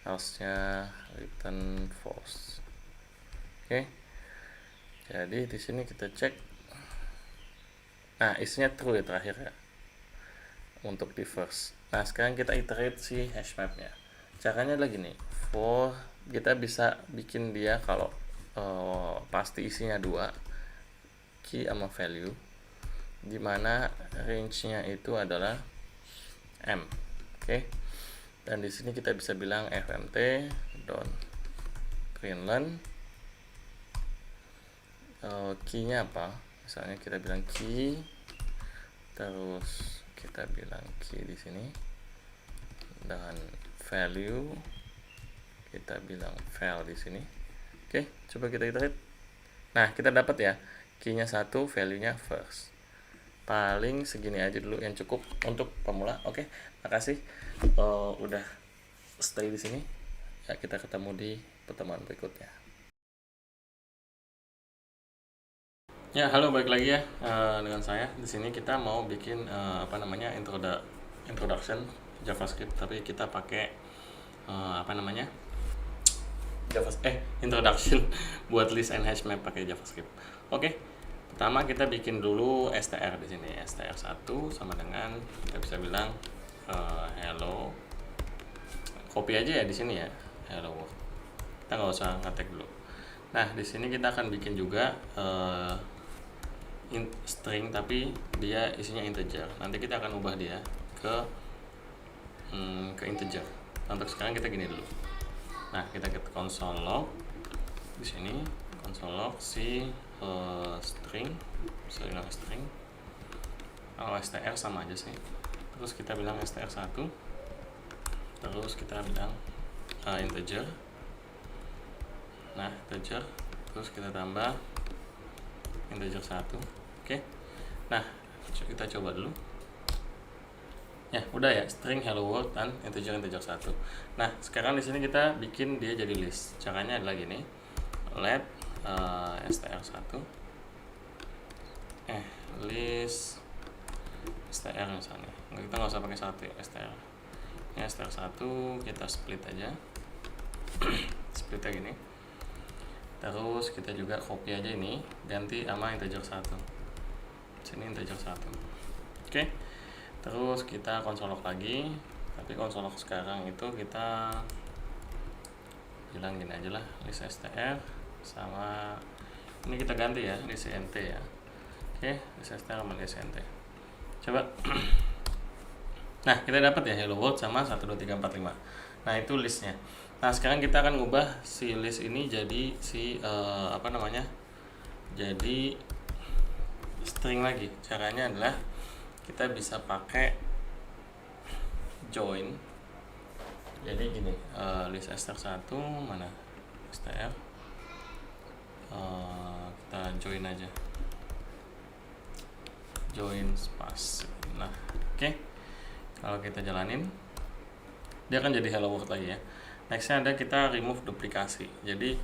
harusnya return false. Oke. Jadi di sini kita cek. Nah, isinya true ya terakhir ya, untuk di first. Nah, sekarang kita iterate si hash mapnya. Caranya lagi nih, for kita bisa bikin dia kalau pasti isinya 2, key sama value, dimana range-nya itu adalah m. Oke. Dan di sini kita bisa bilang fmt dot println key-nya apa? Misalnya kita bilang key, terus kita bilang key di sini, dan value kita bilang val di sini. Oke, coba kita iterate. Nah, kita dapat ya, key-nya 1, value-nya first. Paling segini aja dulu yang cukup untuk pemula. Oke, makasih udah stay di sini. Ya, kita ketemu di pertemuan berikutnya. Ya, halo, balik lagi ya dengan saya. Di sini kita mau bikin introduction JavaScript, tapi kita pakai introduction buat list and hash map pakai JavaScript. Oke. Pertama kita bikin dulu str di sini. str1 sama dengan, kita bisa bilang hello. Copy aja ya di sini ya, hello world. Kita nggak usah ngetik dulu. Nah, di sini kita akan bikin juga string, tapi dia isinya integer. Nanti kita akan ubah dia ke integer. Untuk sekarang kita gini dulu. Nah, kita ke console log di sini, console log si string, bisa bilang string. Str sama aja sih. Terus kita bilang str1, terus kita bilang integer. Nah, integer, terus kita tambah integer 1. Oke. Nah, kita coba dulu. Ya, udah ya, string hello world dan integer 1. Nah, sekarang di sini kita bikin dia jadi list. Caranya adalah gini. Let str1 list str misalnya. Kita nggak usah pakai 1 ya, str. Ya, str1 kita split aja. Splitnya gini. Terus kita juga copy aja ini, ganti sama integer 1. Sini integer 1. Oke. Terus kita console log lagi, tapi console log sekarang itu kita bilang gini aja lah, list str sama ini kita ganti ya, list int ya. Oke, list str sama list int. Coba. Nah, kita dapat ya hello world sama 1 2 3 4 5. Nah, itu listnya. Nah, sekarang kita akan ngubah si list ini jadi si jadi string lagi. Caranya adalah kita bisa pakai join. Jadi gini, list str1 mana? Str kita join aja, join space. Nah, oke. Kalau kita jalanin, dia akan jadi hello world lagi ya. Nextnya ada kita remove duplikasi. Jadi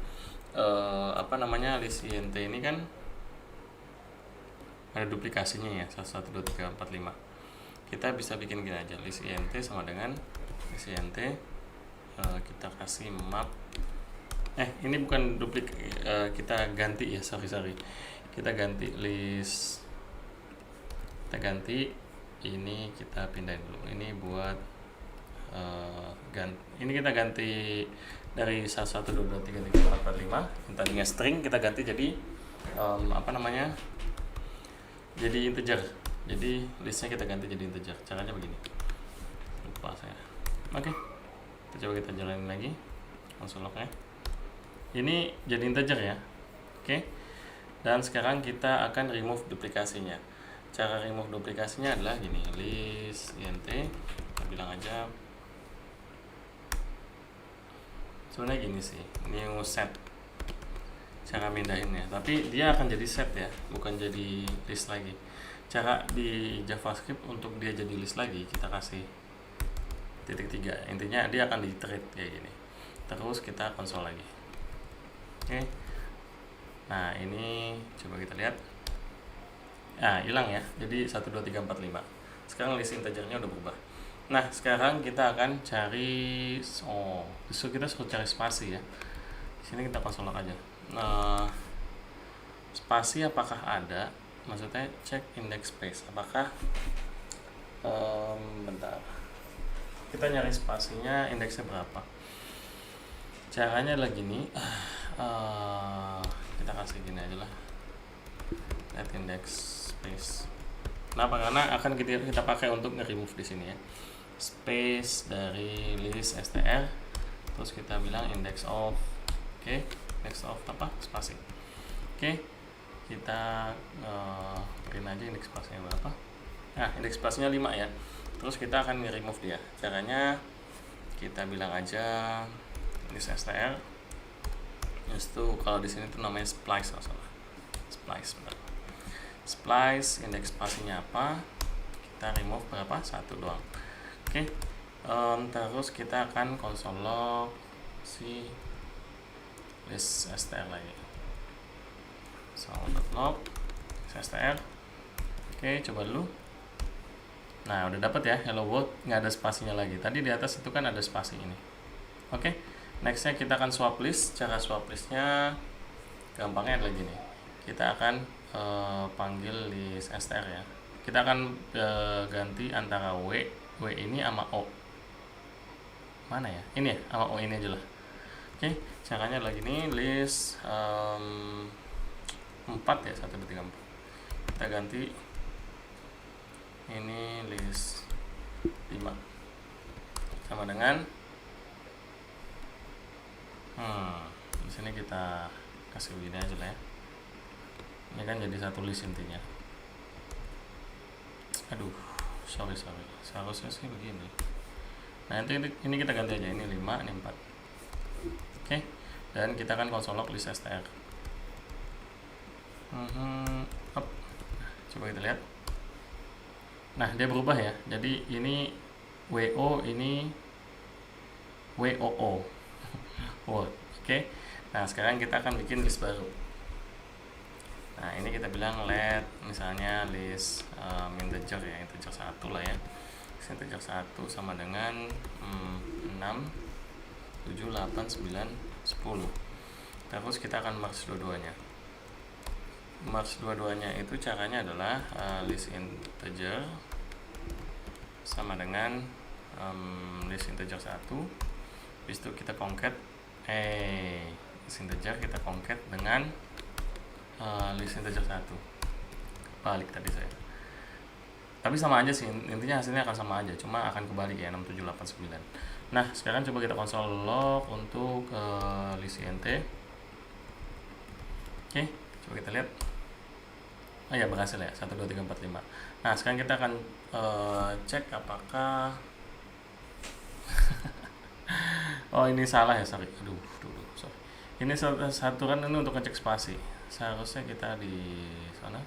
list int ini kan ada duplikasinya ya, 1 1 2 3 4 5. Kita bisa bikin gini aja, list int sama dengan list int kita kasih map. Ini bukan kita ganti ya, sorry. Kita ganti list, kita ganti ini, kita pindahin dulu. Ini buat ini kita ganti dari 1 1 2 3 4 5 yang tadinya string, kita ganti jadi jadi integer. Jadi listnya kita ganti jadi integer. Caranya begini, lupa saya. Oke, kita jalanin lagi console lognya. Ini jadi integer ya. Oke. Dan sekarang kita akan remove duplikasinya. Cara remove duplikasinya adalah gini, list int, kita bilang aja sebenarnya gini sih, new set cara mindahinnya, tapi dia akan jadi set ya, bukan jadi list lagi. Cara di JavaScript untuk dia jadi list lagi, kita kasih titik 3, intinya dia akan di treat kayak gini. Terus kita konsol lagi. Oke. Nah ini coba kita lihat. Nah, hilang ya. Jadi 1 2 3 4 5. Sekarang list integernya udah berubah. Nah, sekarang kita akan cari justru kita suruh cari spasi ya. Di sini kita konsol log aja. Nah, spasi apakah ada? Maksudnya cek index space. Apakah bentar. Kita nyari spasinya indeksnya berapa? Caranya adalah gini. Kita kasih gini aja lah. Let index space. Kenapa? Karena akan kita pakai untuk nge-remove di sini ya. Space dari list str, terus kita bilang index of, oke, index of apa? Spasi. Oke, kita print aja index spasinya berapa. Nah, index spasinya 5 ya. Terus kita akan nge-remove dia. Caranya kita bilang aja list str. Itu kalau di sini tuh namanya splice kalau salah. Splice, benar. Splice index spasinya apa? Kita remove berapa? 1 doang. Oke. Terus kita akan console log si list str lagi. Log str. Oke, coba dulu. Nah, udah dapat ya hello world, nggak ada spasinya lagi. Tadi di atas itu kan ada spasi ini. Oke. Nextnya kita akan swap list. Cara swap listnya gampangnya adalah gini. Kita akan panggil list str ya. Kita akan ganti antara w ini sama o. Mana ya? Ini ya, sama o ini aja lah. Oke, caranya lagi nih list 4 ya, 1 2 3 4. Kita ganti ini list 5 sama dengan di sini kita kasih begini aja lah ya. Ini kan jadi satu list intinya. Aduh, sorry. Seharusnya sih begini. Nah, ini kita ganti aja, ini 5, ini 4. Oke. Dan kita akan console log list str. Coba kita lihat. Nah, dia berubah ya. Jadi ini WO, ini WOO. Oke. Nah, sekarang kita akan bikin list baru. Nah, ini kita bilang let misalnya list integer ya, integer 1 lah ya. Integer 1 sama dengan 6, 7, 8, 9, 10. Terus kita akan merge dua-duanya. Merge dua-duanya itu caranya adalah list integer sama dengan list integer 1. Habis itu kita concat list integer kita concat dengan list integer 1. Balik tadi saya. Tapi sama aja sih, intinya hasilnya akan sama aja, cuma akan kebalik ya, 6, 7, 8, 9. Nah, sekarang coba kita console log untuk list int. Oke, coba kita lihat. Oh ya, berhasil ya, 1, 2, 3, 4, 5. Nah, sekarang kita akan cek apakah oh, ini salah ya, sorry. Aduh, sorry. Ini saturan ini untuk ngecek spasi. Seharusnya kita di sana.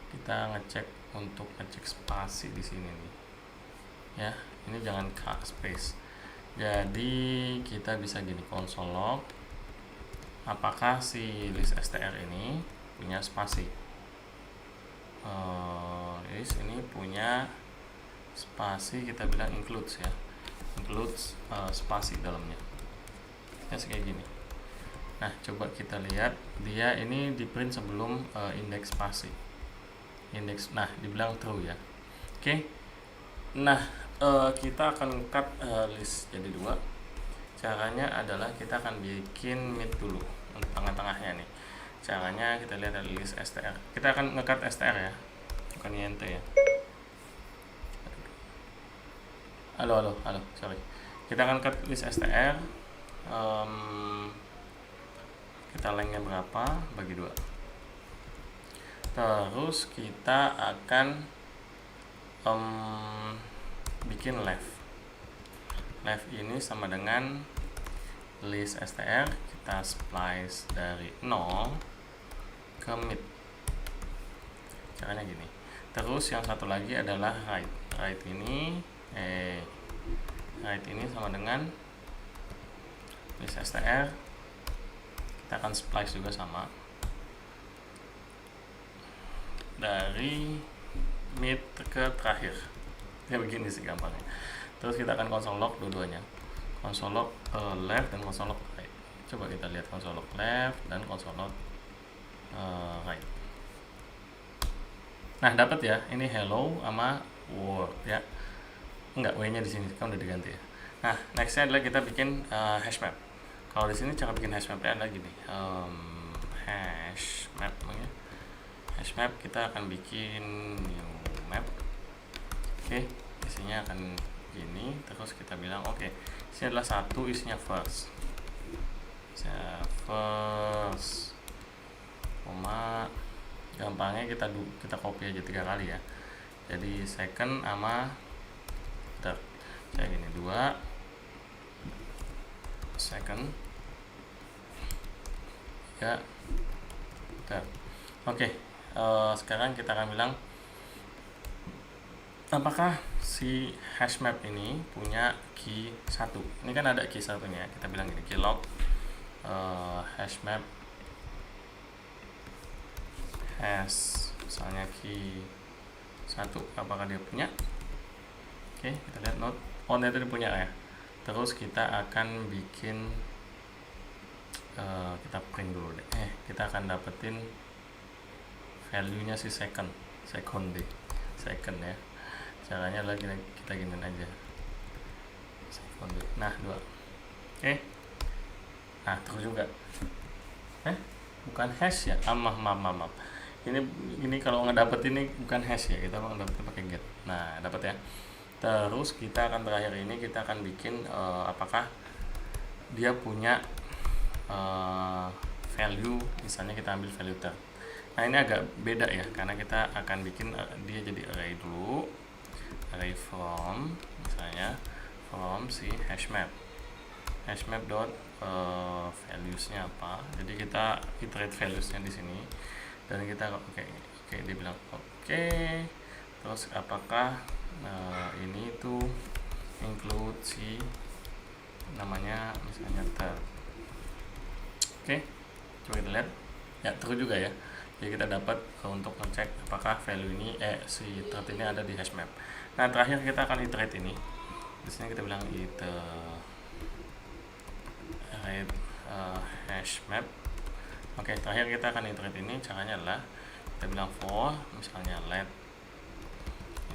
Kita ngecek untuk ngecek spasi di sini nih. Ya, ini jangan space. Jadi kita bisa gini, console log apakah si list str ini punya spasi. List ini punya spasi, kita bilang includes ya. Includes spasi dalamnya. Ya, kayak gini. Nah, coba kita lihat, dia ini di print sebelum indeks spasi. Nah, dibilang true ya. Oke. Nah, kita akan cut list jadi 2. Caranya adalah kita akan bikin mid dulu untuk tengah-tengahnya nih. Caranya kita lihat ada list str. Kita akan nge-cut str ya, bukan int ya. Halo, sorry. Kita akan cut list str. kita lengthnya berapa, bagi 2. Terus kita akan bikin left ini sama dengan list str, kita splice dari 0 ke mid, caranya gini. Terus yang satu lagi adalah right ini sama dengan list str, kita akan splice juga sama dari mid ke terakhir, ya begini sih gampangnya. Terus kita akan console log dua-duanya, console log left dan console log right. Coba kita lihat console log left dan console log right. Nah, dapat ya, ini hello sama world ya. Enggak, w-nya di sini kan udah diganti ya. Nah, nextnya adalah kita bikin hash map. Kalau di sini cara bikin hash mapnya adalah gini, hash map namanya. Hash map kita akan bikin new map. Oke, isinya akan gini. Terus kita bilang oke, ini adalah satu, isinya first. First, gampangnya kita copy aja 3 kali ya. Jadi second sama third. Kayak gini, 2 second, 3 third. Oke, sekarang kita akan bilang apakah si hash map ini punya key 1. Ini kan ada key 1-nya. Kita bilang gini, key log hash map has misalnya key 1, apakah dia punya. Oke, kita lihat node itu dia punya ya. Terus kita akan bikin kita print dulu deh. Kita akan dapetin value nya si second ya. Caranya lagi kita giniin aja second. Nah, 2. Oke. Nah, terus juga bukan hash ya, maaf. Ini kalau ngedapet ini bukan hash ya, kita mau ngedapet pakai get. Nah, dapat ya. Terus kita akan terakhir ini kita akan bikin apakah dia punya value, misalnya kita ambil value third. Nah, ini agak beda ya, karena kita akan bikin dia jadi array dulu, array from, misalnya from si hash map dot values-nya apa. Jadi kita iterate values-nya di sini dan kita oke, dia bilang oke. Terus apakah ini tuh include si namanya misalnya third. Oke, coba kita lihat ya, terus juga ya. Jadi kita dapat untuk ngecek apakah value ini si third ini ada di hash map. Nah, terakhir kita akan iterate ini. Di sini kita bilang iterate hash map. Oke, terakhir kita akan iterate ini. Caranya adalah kita bilang for misalnya let,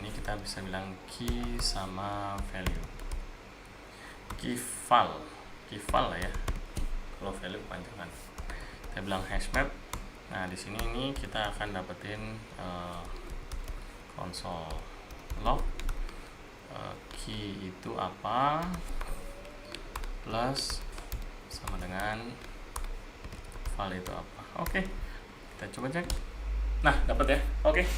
ini kita bisa bilang key sama value, key file lah ya, kalau value panjangan. Kita bilang hash map. Nah, di sini ini kita akan dapetin console log key itu apa plus sama dengan file itu apa. Oke, kita coba cek. Nah, dapat ya. Oke,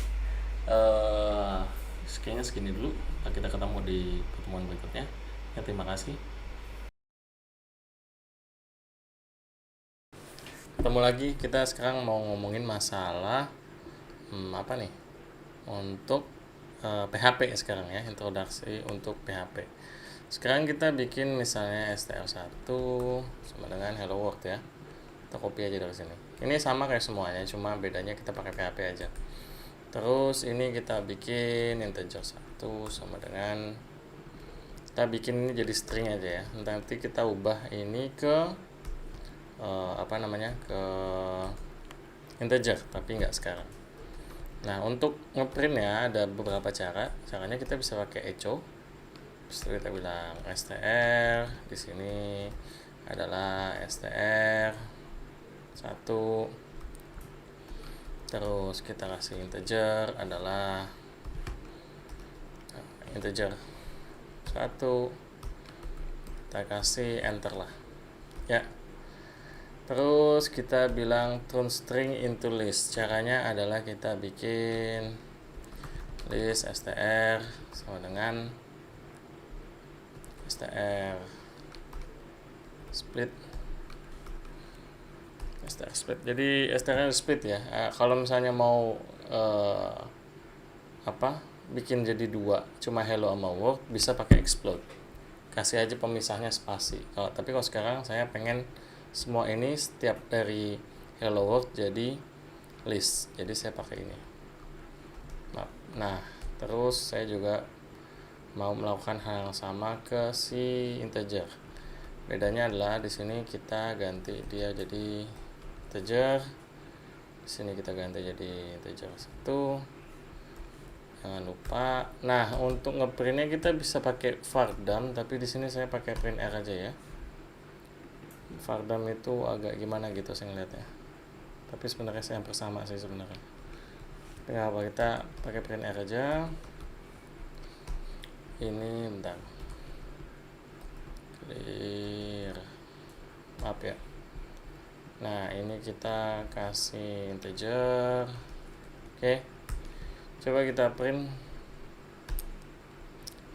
kayaknya segini dulu. Kita ketemu di pertemuan berikutnya ya. Terima kasih. Ketemu lagi. Kita sekarang mau ngomongin masalah apa nih, untuk PHP sekarang ya, introduksi untuk PHP. Sekarang kita bikin misalnya str1 sama dengan hello world ya. Kita copy aja dari sini. Ini sama kayak semuanya, cuma bedanya kita pakai PHP aja. Terus ini kita bikin integer 1 sama dengan, kita bikin ini jadi string aja ya. Nanti kita ubah ini ke ke integer, tapi nggak sekarang. Nah, untuk ngeprint ya ada beberapa caranya kita bisa pakai echo. Terus kita bilang str, di sini adalah str 1, terus kita kasih integer adalah integer 1, kita kasih enter lah ya. Terus kita bilang turn string into list. Caranya adalah kita bikin list str sama dengan str split. Jadi str split ya. Kalau misalnya mau bikin jadi dua, cuma hello sama word, bisa pakai explode. Kasih aja pemisahnya spasi. Tapi kalau sekarang saya pengen semua ini setiap dari hello world jadi list, jadi saya pakai ini. Nah, terus saya juga mau melakukan hal yang sama ke si integer. Bedanya adalah di sini kita ganti dia jadi integer, di sini kita ganti jadi integer 1. Jangan lupa. Nah, untuk ngeprintnya kita bisa pakai vardam, tapi di sini saya pakai print r aja ya. Vardam itu agak gimana gitu saya ngeliatnya. Tapi sebenarnya saya hampir sama sih sebenarnya. Nggak apa, kita pakai print r aja. Ini bentar. Clear. Maaf ya. Nah, ini kita kasih integer. Oke. Coba kita print.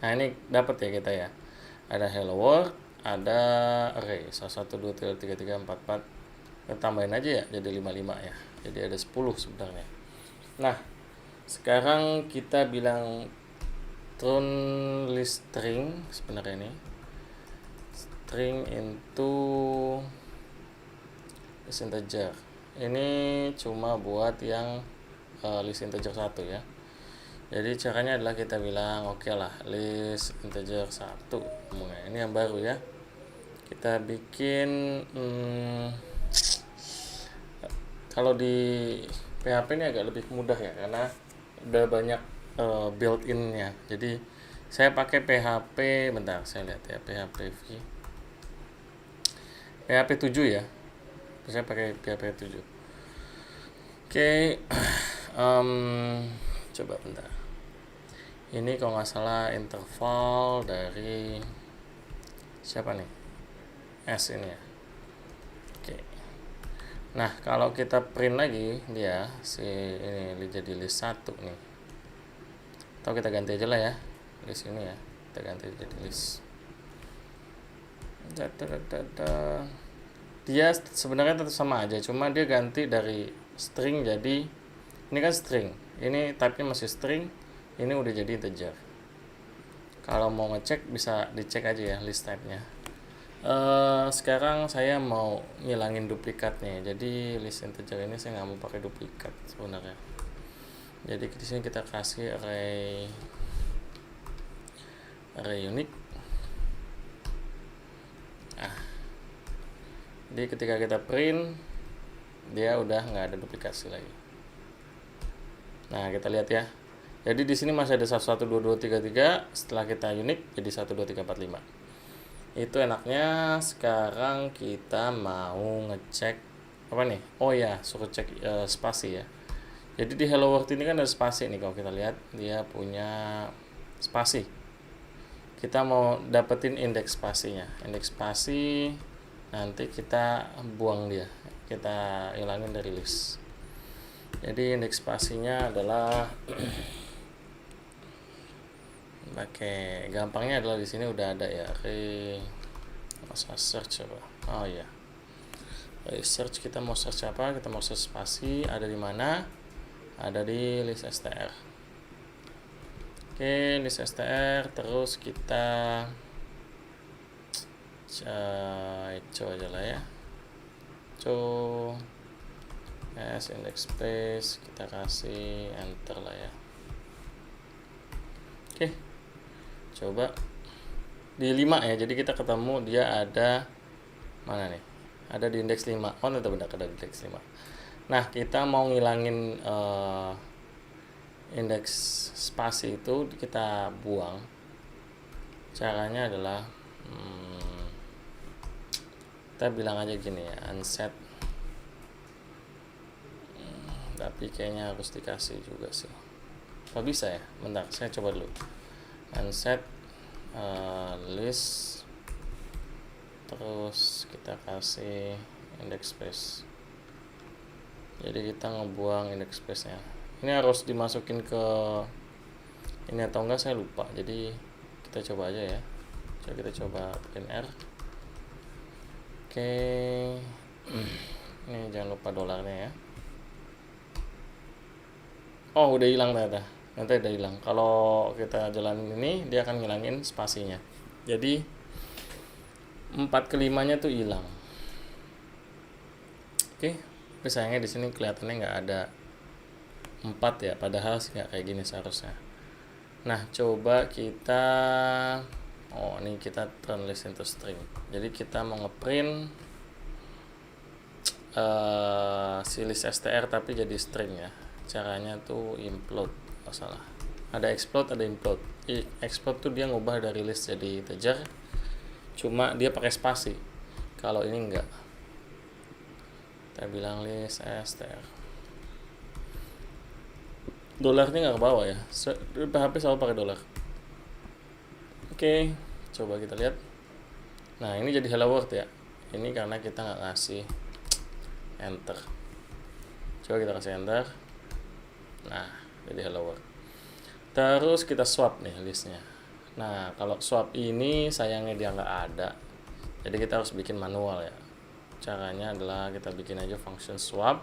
Nah, ini dapat ya kita ya. Ada hello world, ada array 1 2 3 3 4 4. Kita tambahin aja ya jadi 55 ya. Jadi ada 10 sebenarnya. Nah, sekarang kita bilang turn list string sebenarnya ini. String into list integer. Ini cuma buat yang list integer 1 ya. Jadi caranya adalah kita bilang oke lah list integer 1. Ini yang baru ya. Kita bikin kalau di PHP ini agak lebih mudah ya, karena udah banyak built-in-nya. Jadi saya pakai PHP, bentar saya lihat ya, PHP 7 ya. Saya pakai PHP 7. Oke. Coba bentar. Ini kalau nggak salah interval dari siapa nih? S ini ya. Oke. Nah, kalau kita print lagi dia ini jadi list 1 nih. Atau kita ganti aja lah ya. List ini ya. Kita ganti jadi list. Dia sebenarnya tetap sama aja, cuma dia ganti dari string jadi ini kan string. Ini type-nya masih string, ini udah jadi integer. Kalau mau ngecek bisa dicek aja ya list type-nya. Sekarang saya mau ngilangin duplikatnya. Jadi list integer ini saya nggak mau pakai duplikat sebenarnya. Jadi di sini kita kasih array unique. Jadi ketika kita print dia udah nggak ada duplikasi lagi. Nah, kita lihat ya. Jadi di sini masih ada 1 1 2 2 3 3, setelah kita unique jadi 1 2 3 4 5. Itu enaknya. Sekarang kita mau ngecek apa nih? Oh ya, suruh cek spasi ya. Jadi di hello world ini kan ada spasi nih, kalau kita lihat dia punya spasi. Kita mau dapetin indeks spasinya. Indeks spasi nanti kita buang dia. Kita hilangin dari list. Jadi indeks spasinya adalah pakai gampangnya adalah di sini udah ada ya. Masa search apa? Oh ya. Search, kita mau search apa? Kita mau search spasi, ada di mana? Ada di list str. Oke, list str, terus kita coba aja lah ya. S index space, kita kasih enter lah ya. Oke, coba di 5 ya. Jadi kita ketemu dia ada mana nih? Ada di indeks 5. Oh, itu benar, ada di indeks 5. Nah, kita mau ngilangin indeks spasi itu, kita buang. Caranya adalah kita bilang aja gini ya, unset. Tapi kayaknya harus dikasih juga sih. Kok bisa ya? Bentar, saya coba dulu. Unset list, terus kita kasih index space. Jadi kita ngebuang index space-nya. Ini harus dimasukin ke ini atau enggak saya lupa. Jadi kita coba aja ya. Kita coba print R. Oke. Ini jangan lupa dolarnya ya. Oh, udah hilang ternyata. Nanti udah hilang. Kalau kita jalanin ini, dia akan ngilangin spasinya. Jadi 4/5-nya tuh hilang. Oke. Tapi sayangnya di sini kelihatannya nggak ada 4 ya. Padahal sih nggak kayak gini seharusnya. Nah, coba kita ini kita turn list into string. Jadi kita mau ngeprint si list str tapi jadi string ya. Caranya tuh implode, masalah. Ada explode, ada implode. Explode tuh dia ngubah dari list jadi integer. Cuma dia pakai spasi. Kalau ini enggak. Kita bilang list str. Dolarnya nggak ke bawah ya. PHP selalu pakai dolar. Oke, coba kita lihat. Nah, ini jadi hello world ya. Ini karena kita nggak ngasih enter. Coba kita kasih enter. Nah, jadi hello world. Terus kita swap nih listnya. Nah, kalau swap ini sayangnya dia nggak ada. Jadi kita harus bikin manual ya. Caranya adalah kita bikin aja function swap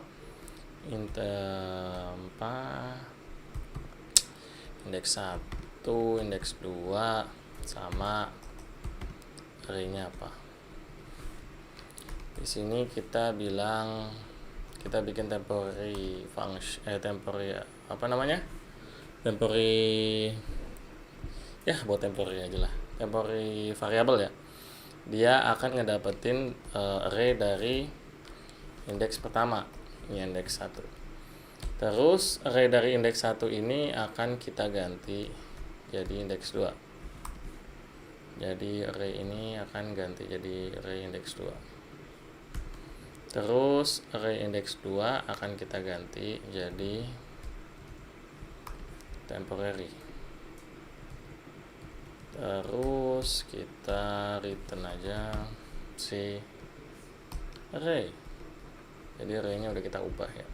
index 1, index 2 sama array-nya apa. Di sini kita bilang kita bikin temporary function temporary temporary ya, buat temporary aja lah. Temporary variable ya. Dia akan ngedapetin array dari indeks pertama, ini indeks 1. Terus array dari indeks 1 ini akan kita ganti jadi indeks 2. Jadi array ini akan ganti jadi array indeks 2. Terus array indeks 2 akan kita ganti jadi temporary. Terus kita return aja si array. Jadi array-nya udah kita ubah ya.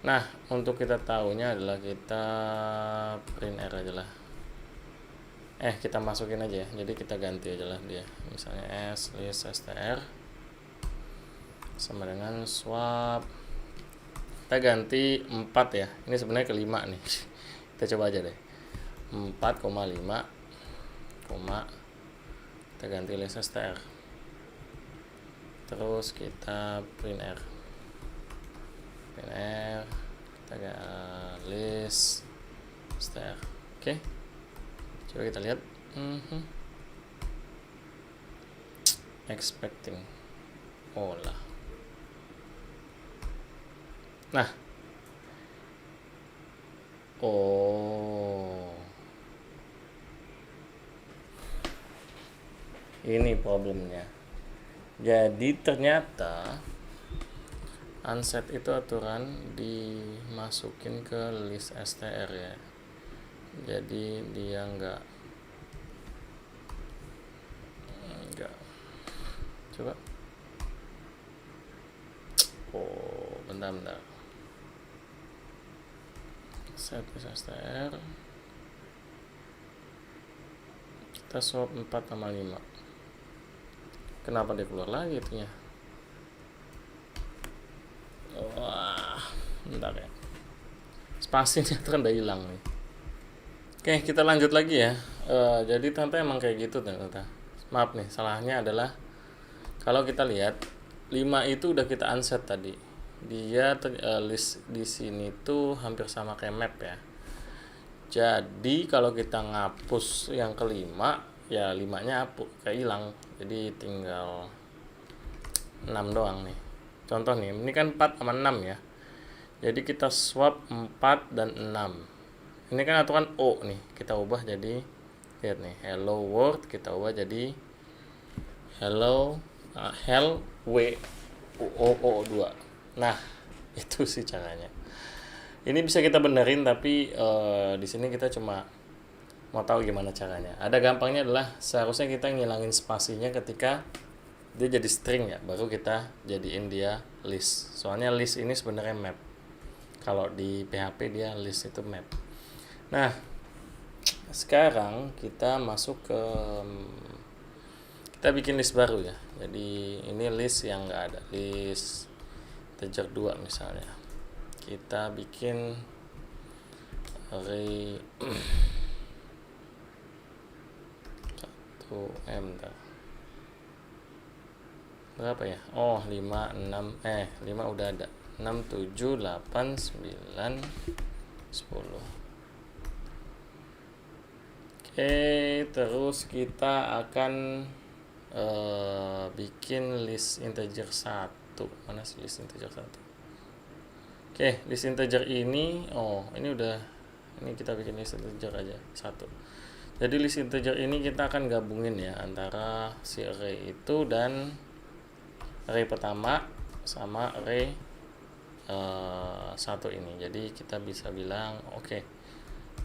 Nah, untuk kita tahunya adalah kita print R aja lah. Kita masukin aja ya. Jadi kita ganti aja lah dia. Misalnya s list str sama dengan swap. Kita ganti 4 ya. Ini sebenarnya ke 5 nih. Kita coba aja deh. 4,5 kita ganti list str. Terus kita print R. Kita list str. Oke. Coba kita lihat. Expecting. Oh lah. Nah. Oh. Ini problemnya. Jadi ternyata unset itu aturan dimasukin ke list str ya. Jadi dia enggak. Coba. Oh, bentar. Set list str. Kita swap 4 sama 5. Kenapa dia keluar lagi itunya? Wah, bentar ya. Spasinya ternyata hilang nih. Oke, kita lanjut lagi ya. Jadi ternyata emang kayak gitu ternyata. Maaf nih, salahnya adalah kalau kita lihat 5 itu udah kita unset tadi. Dia list di sini tuh hampir sama kayak map ya. Jadi kalau kita ngapus yang kelima, ya 5-nya kayak hilang. Jadi tinggal 6 doang nih. Contoh nih, ini kan 4 sama 6 ya. Jadi kita swap 4 dan 6. Ini kan aturan O nih, kita ubah jadi, lihat nih, hello world kita ubah jadi hello w o 2. Nah, itu sih caranya. Ini bisa kita benerin, tapi di sini kita cuma mau tahu gimana caranya. Ada gampangnya adalah seharusnya kita ngilangin spasinya ketika dia jadi string ya, baru kita jadiin dia list. Soalnya list ini sebenarnya map. Kalau di PHP dia list itu map. Nah, sekarang kita masuk ke kita bikin list baru ya. Jadi ini list yang enggak ada, list integer 2 misalnya. Kita bikin array 1M berapa ya? Oh, 5 udah ada. 6 7 8 9 10. Oke, terus kita akan bikin list integer 1. Mana sih list integer 1? Oke, list integer ini ini kita bikin list integer aja 1. Jadi list integer ini kita akan gabungin ya antara si array itu dan array pertama sama array 1 ini. Jadi kita bisa bilang oke,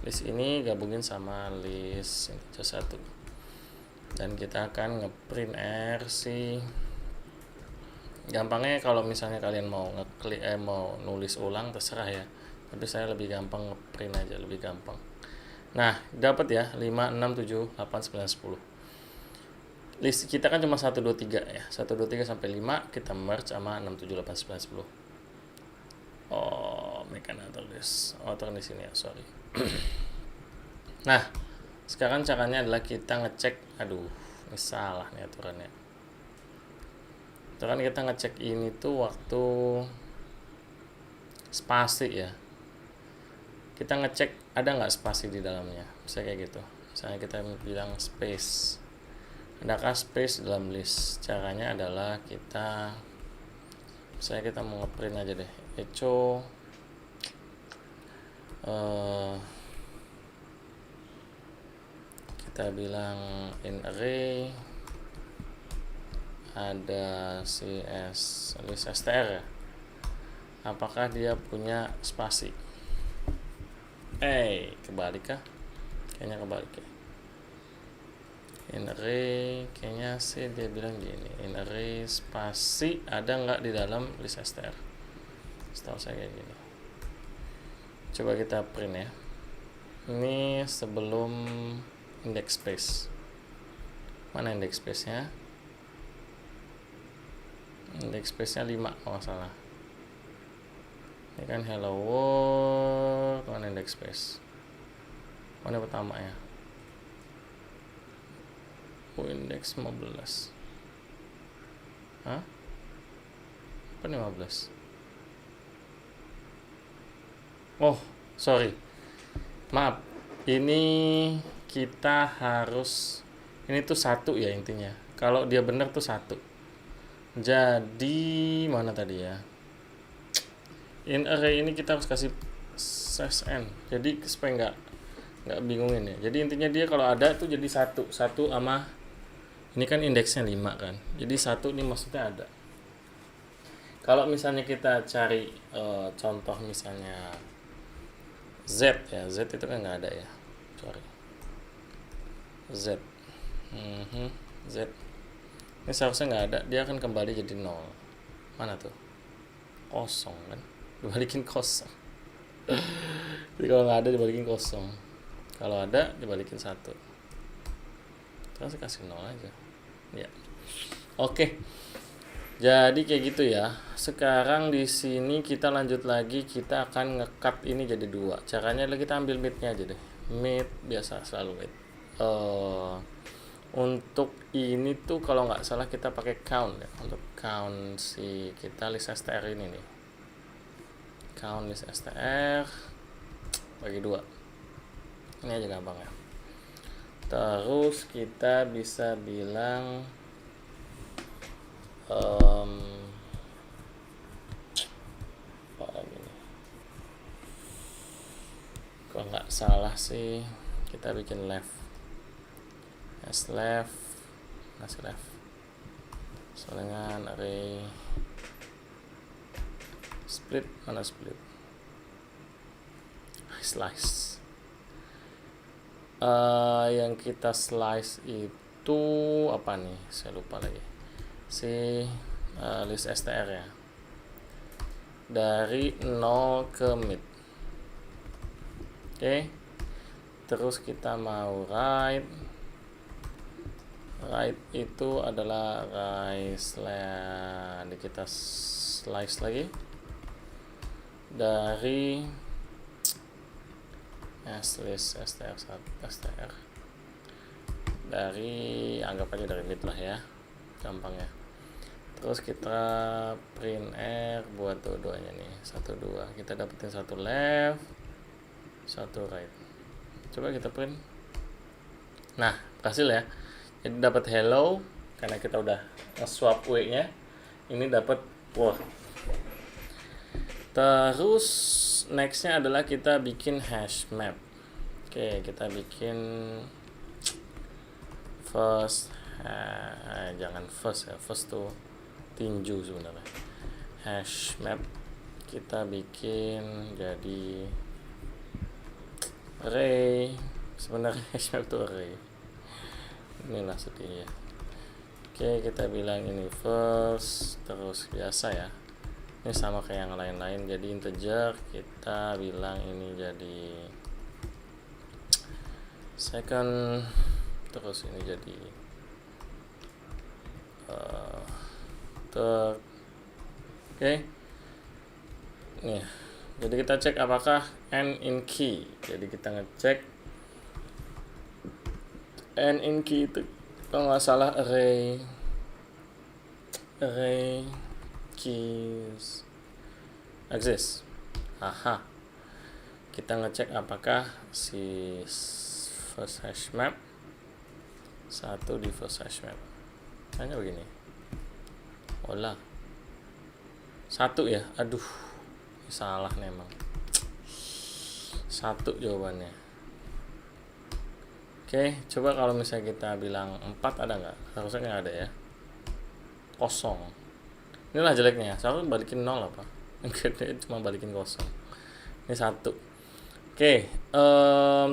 list ini gabungin sama list integer 1. Dan kita akan ngeprint rc. Gampangnya kalau misalnya kalian mau mau nulis ulang terserah ya. Tapi saya lebih gampang ngeprint aja, lebih gampang. Nah, dapat ya 5 6 7 8 9 10. List kita kan cuma 1 2 3 ya. 1 2 3 sampai 5 kita merge sama 6 7 8 9 10. Oh, make another list. Oh, di sini ya, sorry. Nah, sekarang caranya adalah kita ngecek, ini salah nih aturannya. Aturan kita ngecek ini tuh waktu spasi ya. Kita ngecek ada nggak spasi di dalamnya, misalnya kayak gitu. Misalnya kita bilang space, adakah space dalam list? Caranya adalah misalnya kita mau ngeprint aja deh, echo kita bilang in array ada list str ya, apakah dia punya spasi? Kebalik kah? Kayaknya kebalik ya. In array kayaknya sih dia bilang gini, in array spasi ada nggak di dalam list str? Setahu saya kayak gini. Coba kita print ya. Ini sebelum index space. Mana index space-nya? Index space-nya 5 kalau nggak salah. Ini kan hello world, mana index space? Mana pertama ya? Index 15. Hah? Apa 15? Oh, sorry. Maaf. Ini kita harus, ini tuh 1 ya intinya. Kalau dia benar tuh 1. Jadi mana tadi ya? In array ini kita harus kasih n. Jadi supaya nggak bingungin ya. Jadi intinya dia kalau ada tuh jadi 1 sama ini kan indeksnya 5 kan. Jadi 1 ini maksudnya ada. Kalau misalnya kita cari contoh misalnya Z ya, Z itu kan nggak ada ya. Sorry. Z. Z. Ini seharusnya nggak ada, dia akan kembali jadi 0. Mana tuh? Kosong kan? Dibalikin kosong. Jadi kalau nggak ada dibalikin kosong. Kalau ada dibalikin 1. Terus kasih 0 aja. Ya. Oke. Jadi kayak gitu ya. Sekarang di sini kita lanjut lagi, kita akan nge-cut ini jadi 2. Caranya adalah kita ambil mid-nya aja deh. Mid biasa selalu mid. Untuk ini tuh kalau nggak salah kita pakai count ya. Untuk count si kita list str ini nih. Count list str bagi 2. Ini aja gampang ya. Terus kita bisa bilang kalau nggak salah sih kita bikin left masih left dengan array split, mana split slice. Yang kita slice itu apa nih, saya lupa lagi. si list str ya, dari 0 ke mid. Oke, terus kita mau write itu adalah kita slice lagi dari list str dari, anggap aja dari mid lah ya, gampangnya. Terus kita print r buat dua-duanya nih, 1 2, kita dapetin 1 left 1 right. Coba kita print. Nah, berhasil ya. Jadi dapat hello karena kita udah nge-swap w nya. Ini dapat word. Terus nextnya adalah kita bikin hash map. Oke, kita bikin first, jangan first ya, first tuh tinju sebenarnya. Hash map kita bikin jadi array. Sebenarnya hash map tuh array. Inilah sedihnya. Oke, kita bilang ini first, terus biasa ya. Ini sama kayak yang lain-lain, jadi integer. Kita bilang ini jadi second, terus ini jadi third. Oke. Nih, jadi kita cek apakah n in key. Jadi kita ngecek n in key itu kalau nggak salah array keys exist. Aha, kita ngecek apakah si first hash map satu di first hash map. Hanya begini. Olah, satu ya. Aduh, salah memang. Satu jawabannya. Oke, coba kalau misalnya kita bilang 4 ada nggak? Harusnya nggak ada ya. Kosong. Inilah jeleknya. Saya balikin 0 apa? Enggak, cuma balikin kosong. Ini 1. Oke,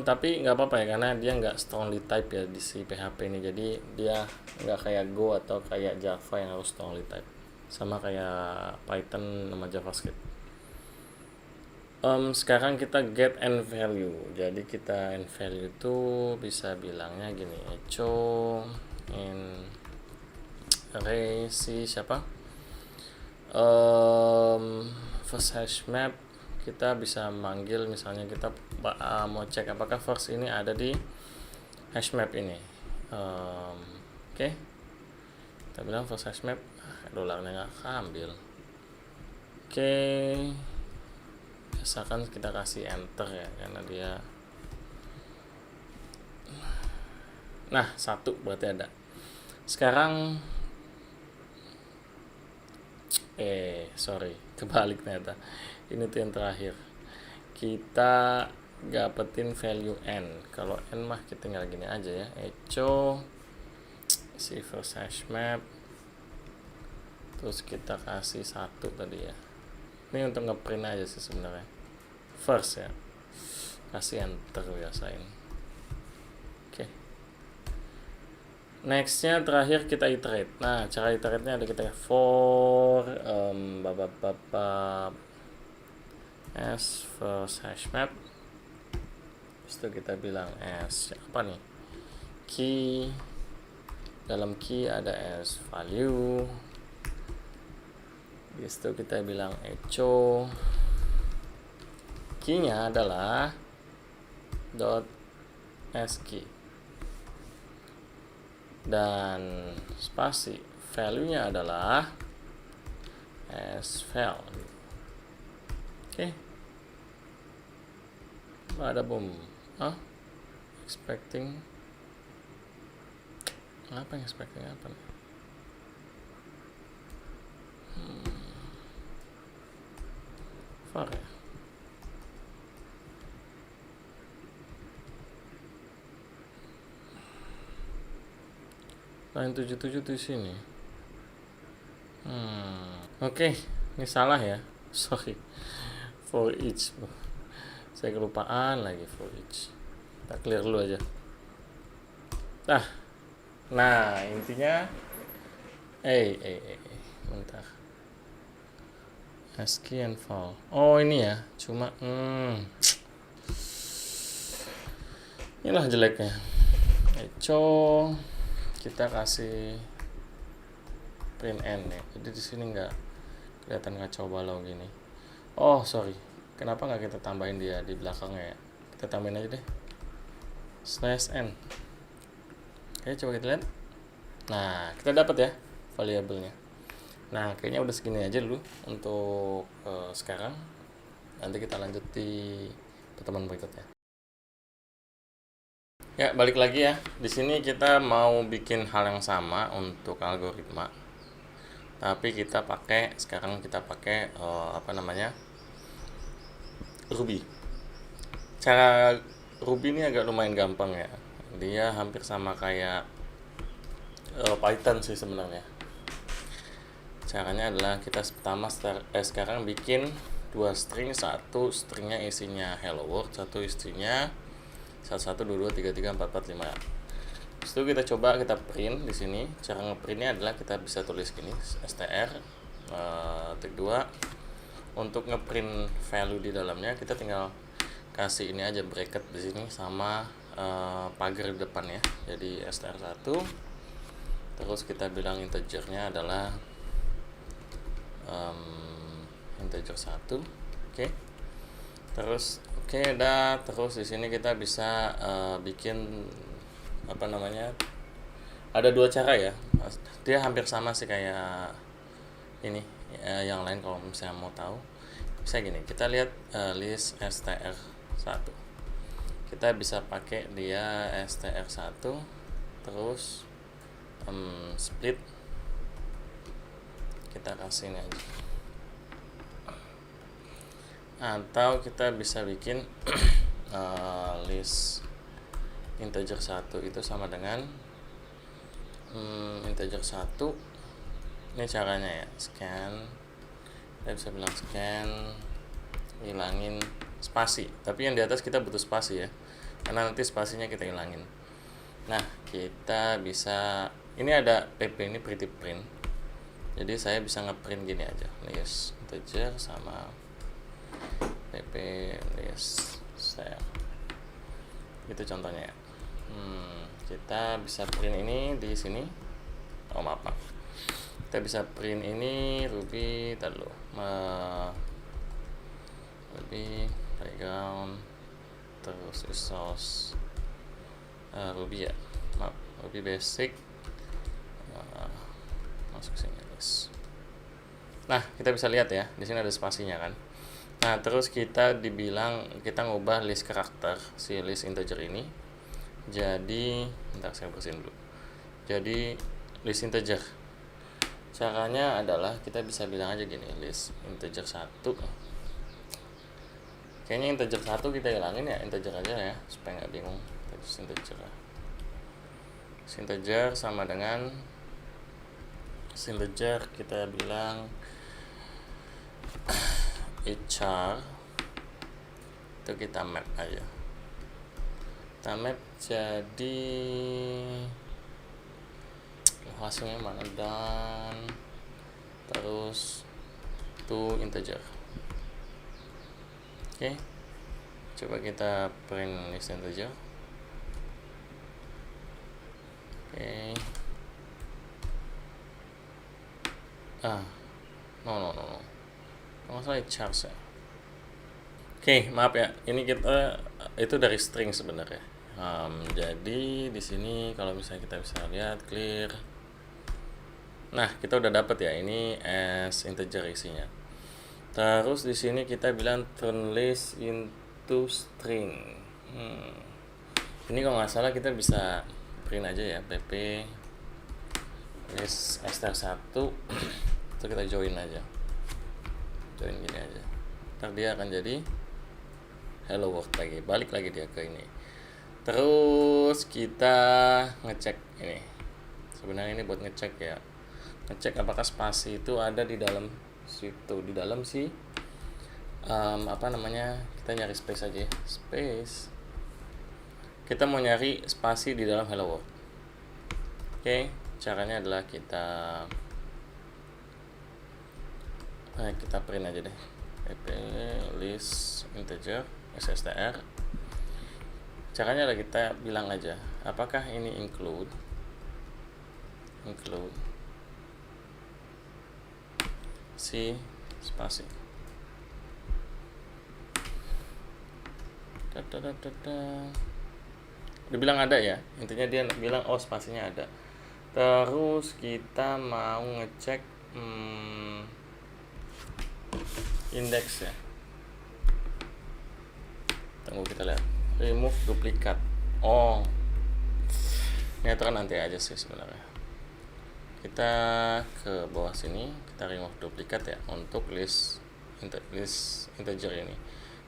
tapi nggak apa-apa ya, karena dia nggak strongly type ya di si PHP ini. Jadi dia nggak kayak Go atau kayak Java yang harus strongly type. Sama kayak Python sama JavaScript. Sekarang kita get n value. Jadi kita n value itu bisa bilangnya gini, echo in array si siapa? First hash map. Kita bisa manggil, misalnya kita mau cek apakah first ini ada di hash map ini. Oke. Kita bilang first hash map, dolarnya nggak keambil. Oke. Biasakan kita kasih enter ya, karena dia. Nah, 1 berarti ada. Sekarang sorry, kebalik ternyata. Ini tuh yang terakhir. Kita dapetin value n. Kalau n mah kita tinggal gini aja ya, echo si first hash map, terus kita kasih 1 tadi ya. Ini untuk ngeprint aja sih sebenarnya. First ya, kasih enter, biasain. Oke. Nextnya terakhir kita iterate. Nah, cara iterate-nya ada kita for as first hash map. Terus kita bilang as apa nih? Key. Dalam key ada as value. Itu kita bilang echo. Key-nya adalah dot ASCII. Dan spasi value-nya adalah as value. Oke. Ada bom. Expecting apa yang expecting apa nih? Far ya. Line 77 di sini. Oke, ini salah ya. Sorry. For each. Saya kelupaan lagi for each. Kita clear dulu aja. Nah, intinya Bentar. ASCII and file. Oh ini ya, cuma inilah jeleknya. Echo kita kasih print n ya. Jadi di sini nggak kelihatan kacau balau gini. Oh sorry, kenapa nggak kita tambahin dia di belakangnya ya? Kita tambahin aja deh /n. Oke, coba kita lihat. Nah, kita dapat ya variabelnya. Nah, kayaknya udah segini aja dulu untuk sekarang. Nanti kita lanjut di pertemuan berikutnya. Ya, balik lagi ya. Di sini kita mau bikin hal yang sama untuk algoritma. Tapi sekarang kita pakai Ruby. Cara Ruby ini agak lumayan gampang ya. Dia hampir sama kayak Python sih sebenarnya. Caranya adalah kita sekarang bikin 2 string, satu stringnya isinya hello world, satu isinya 1122334445. Terus itu kita coba kita print di sini. Cara ngeprintnya adalah kita bisa tulis gini str _2. Untuk ngeprint value di dalamnya kita tinggal kasih ini aja bracket di sini sama pagar di depan ya. Jadi str1, terus kita bilang integernya adalah integer 1. Oke. Terus terus di sini kita bisa bikin ada 2 cara ya. Dia hampir sama sih kayak ini yang lain. Kalau misalnya mau tahu bisa gini, kita lihat list str1. Kita bisa pakai dia str1 terus split, kita kasih ini aja. Atau kita bisa bikin list integer 1 itu sama dengan integer 1. Ini caranya ya, scan. Kita bisa bilang scan, hilangin spasi, tapi yang di atas kita butuh spasi ya, karena nanti spasinya kita hilangin. Nah, kita bisa, ini ada pp ini pretty print, jadi saya bisa ngeprint gini aja, list integer sama pp list str, itu contohnya ya. Kita bisa print ini di sini. Maaf, kita bisa print ini ruby ruby playground terus resource ruby ya, ruby basic, masuk sini guys. Nah, kita bisa lihat ya, di sini ada spasinya kan. Nah, terus kita ngubah list karakter si list integer ini jadi, bentar saya bersihin dulu, jadi list integer. Caranya adalah kita bisa bilang aja gini, list integer 1. Kayaknya integer 1 kita hilangin ya, integer aja ya supaya nggak bingung. Terus integer sama dengan integer, kita bilang char, itu kita map aja. Kita map jadi hasilnya mana, dan terus to integer. Oke, coba kita print list integer. Oke. No. Nggak salah charge ya. Oke, maaf ya. Ini kita itu dari string sebenarnya. Jadi di sini kalau misalnya kita bisa lihat clear. Nah, kita udah dapat ya, ini as integer isinya. Terus di sini kita bilang turn list into string. Ini kalau nggak salah kita bisa print aja ya, pp list str1 itu kita join aja, join gini aja, ntar dia akan jadi hello world lagi, balik lagi dia ke ini. Terus kita ngecek ini, sebenarnya ini buat ngecek ya, ngecek apakah spasi itu ada di dalam situ, di dalam si kita nyari space aja ya. Space, kita mau nyari spasi di dalam hello world. Oke, caranya adalah kita Nah, kita print aja deh. List integer SSTR. Caranya adalah kita bilang aja apakah ini include si spasi. Dia bilang ada ya, intinya dia bilang oh spasinya ada. Terus kita mau ngecek indeks ya. Tunggu kita lihat. Remove duplikat. Oh, ini aturan nanti aja sih sebenarnya. Kita ke bawah sini, kita remove duplikat ya untuk list integer ini.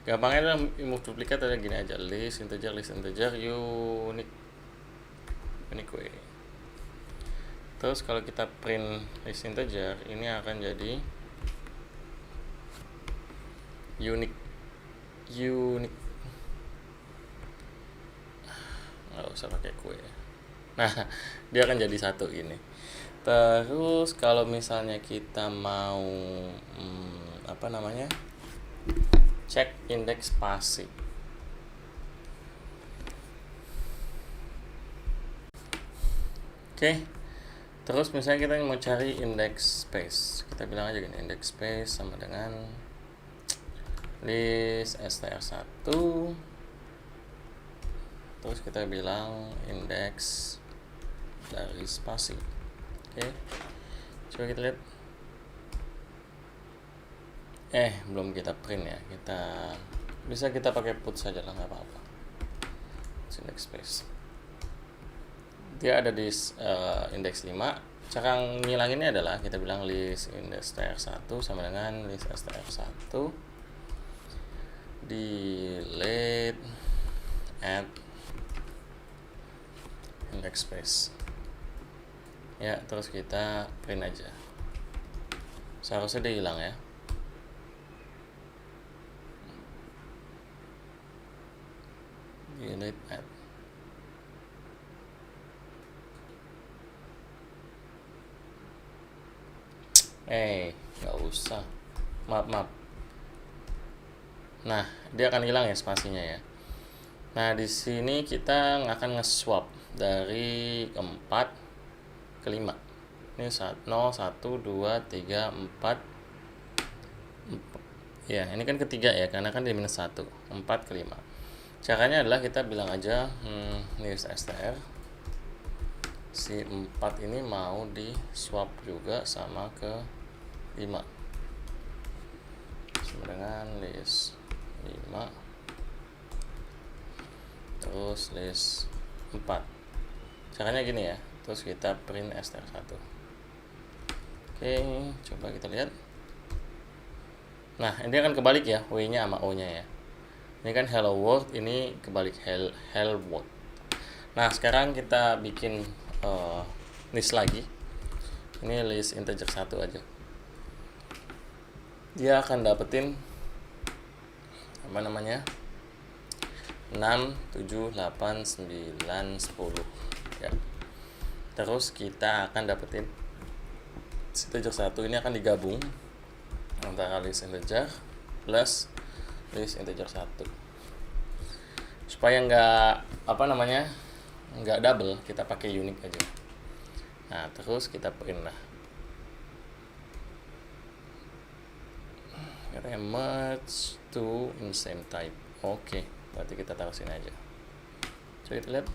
Gampangnya adalah remove duplikat ada gini aja, list integer unique way. Terus kalau kita print list integer, ini akan jadi unique. Nggak usah pakai kue. Nah, dia akan jadi satu ini. Terus kalau misalnya kita mau cek indeks spasi. Oke. Terus misalnya kita mau cari indeks space. Kita bilang aja gini, indeks space sama dengan list str1. Terus kita bilang indeks dari spasi. Oke. Coba kita lihat. Belum kita print ya. Bisa kita pakai put saja lah, nggak apa-apa. Index space. Dia ada di indeks 5. Cara ngilanginnya adalah kita bilang list index str1 sama dengan list str1 delete add index space ya, terus kita print aja. Seharusnya dia hilang ya. Delete add. Nggak usah. Maaf. Nah, dia akan hilang ya spasinya ya. Nah, di sini kita akan nge-swap dari 4 ke 5. Ini 0, 1, 2, 3, 4. Ya, ini kan ketiga ya, karena kan dia minus 1. 4 ke 5. Caranya adalah kita bilang aja list str. Si 4 ini mau di swap juga sama ke 5. Sama dengan list 5 terus list 4. Caranya gini ya. Terus kita print str1. Oke, coba kita lihat. Nah, ini akan kebalik ya, W-nya sama O-nya ya. Ini kan hello world, ini kebalik hello world. Nah, sekarang kita bikin list lagi. Ini list integer 1 aja. Dia akan dapetin 6, 7, 8, 9, 10 ya. Terus kita akan dapetin integer 1 ini akan digabung antara list integer plus list integer 1 supaya nggak double, kita pakai unique aja. Nah, terus kita print lah. Katanya merge to in same type. Oke, berarti kita taruh sini aja. Coba kita lihat.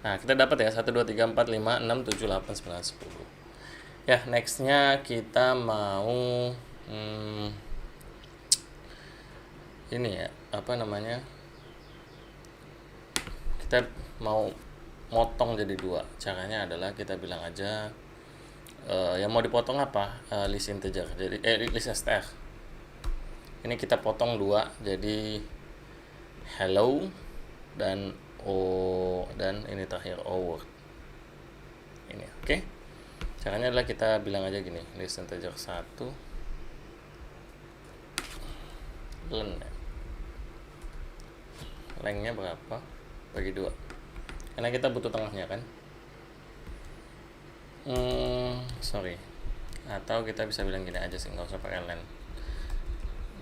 Nah, kita dapat ya 1, 2, 3, 4, 5, 6, 7, 8, 9, 10. Ya, nextnya kita mau ini ya, kita mau motong jadi 2. Caranya adalah kita bilang aja yang mau dipotong apa? List integer. Jadi list str. Ini kita potong 2 jadi hello dan O dan ini terakhir O word. Ini oke. Caranya adalah kita bilang aja gini, list integer 1 lengthnya berapa bagi 2, karena kita butuh tengahnya kan. atau kita bisa bilang gini aja sih, nggak usah pakai len,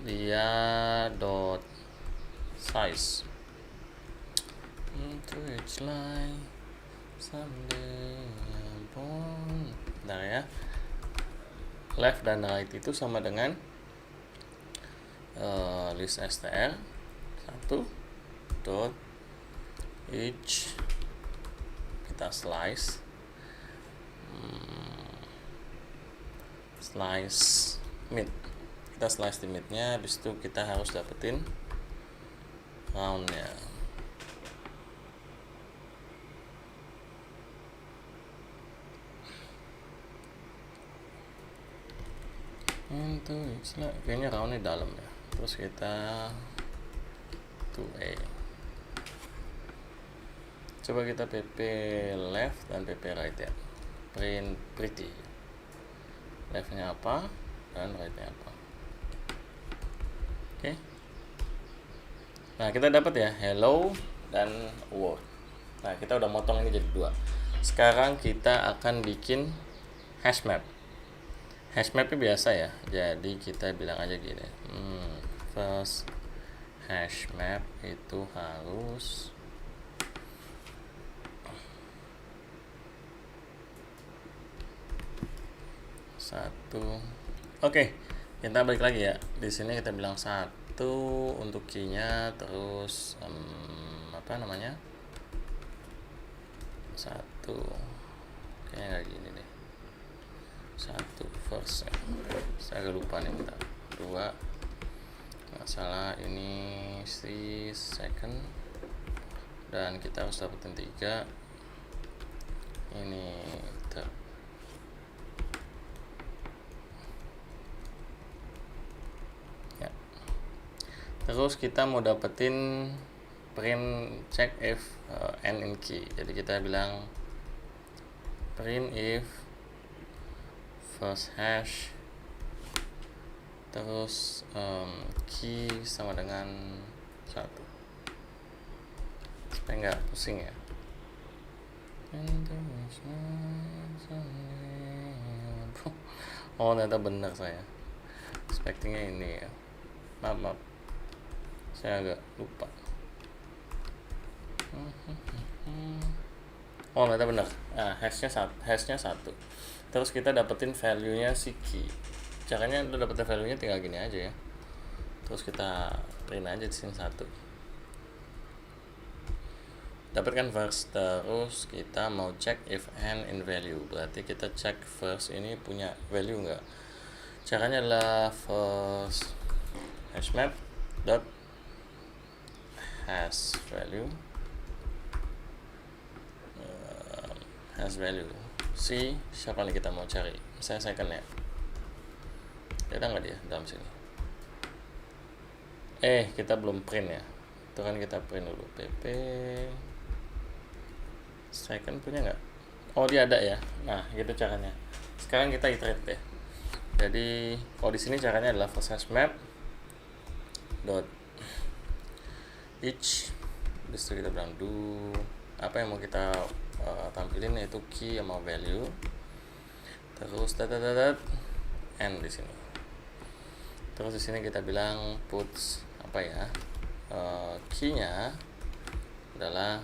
dia dot size into each line someday born. Bentar ya, left dan right itu sama dengan list str 1 dot each, kita slice mid, kita slice di midnya, habis itu kita harus dapetin roundnya. Itu kayaknya roundnya dalam ya, terus kita 2A. Coba kita pp left dan pp right ya, print pretty, leftnya apa dan rightnya apa. Oke. Nah, kita dapat ya hello dan word. Nah, kita udah motong ini jadi 2. Sekarang kita akan bikin hash map. Hash mapnya biasa ya, jadi kita bilang aja gini, first hash map itu harus satu. Oke, kita balik lagi ya. Di sini kita bilang 1 untuk key-nya, terus apa namanya, 1 kayaknya kayak gini deh, 1 first ya. Saya agak lupa nih, bentar. 2 nggak salah, ini si second, dan kita harus dapetin 3, ini third. Ya, terus kita mau dapetin print check if n in key, jadi kita bilang print if first hash terus key sama dengan 1, supaya nggak pusing ya. Oh, ternyata benar, saya expectingnya ini ya, maaf saya agak lupa. Oh, ternyata benar. Nah, hashnya 1, terus kita dapetin value nya si key. Caranya lu dapetin value nya tinggal gini aja ya, terus kita print aja di sini 1, dapatkan first. Terus kita mau check if n in value, berarti kita cek first ini punya value enggak. Caranya adalah first hash map dot has value si siapa nih kita mau cari, misalnya second ya, ada nggak dia dalam sini. Kita belum print ya, itu kan kita print dulu. pp second punya nggak? Oh, dia ada ya. Nah, gitu caranya. Sekarang kita iterate deh. Jadi kalau di sini caranya adalah first hash map dot each, habis itu kita bilang do apa yang mau kita tampilin, yaitu key sama value, terus n di sini. Terus di sini kita bilang puts apa ya, key-nya adalah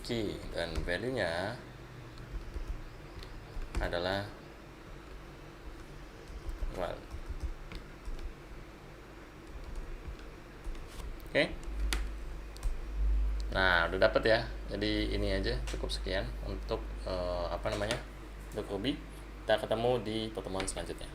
key dan value-nya adalah one. Oke. Nah, udah dapet ya. Jadi ini aja, cukup sekian untuk untuk Ruby. Kita ketemu di pertemuan selanjutnya.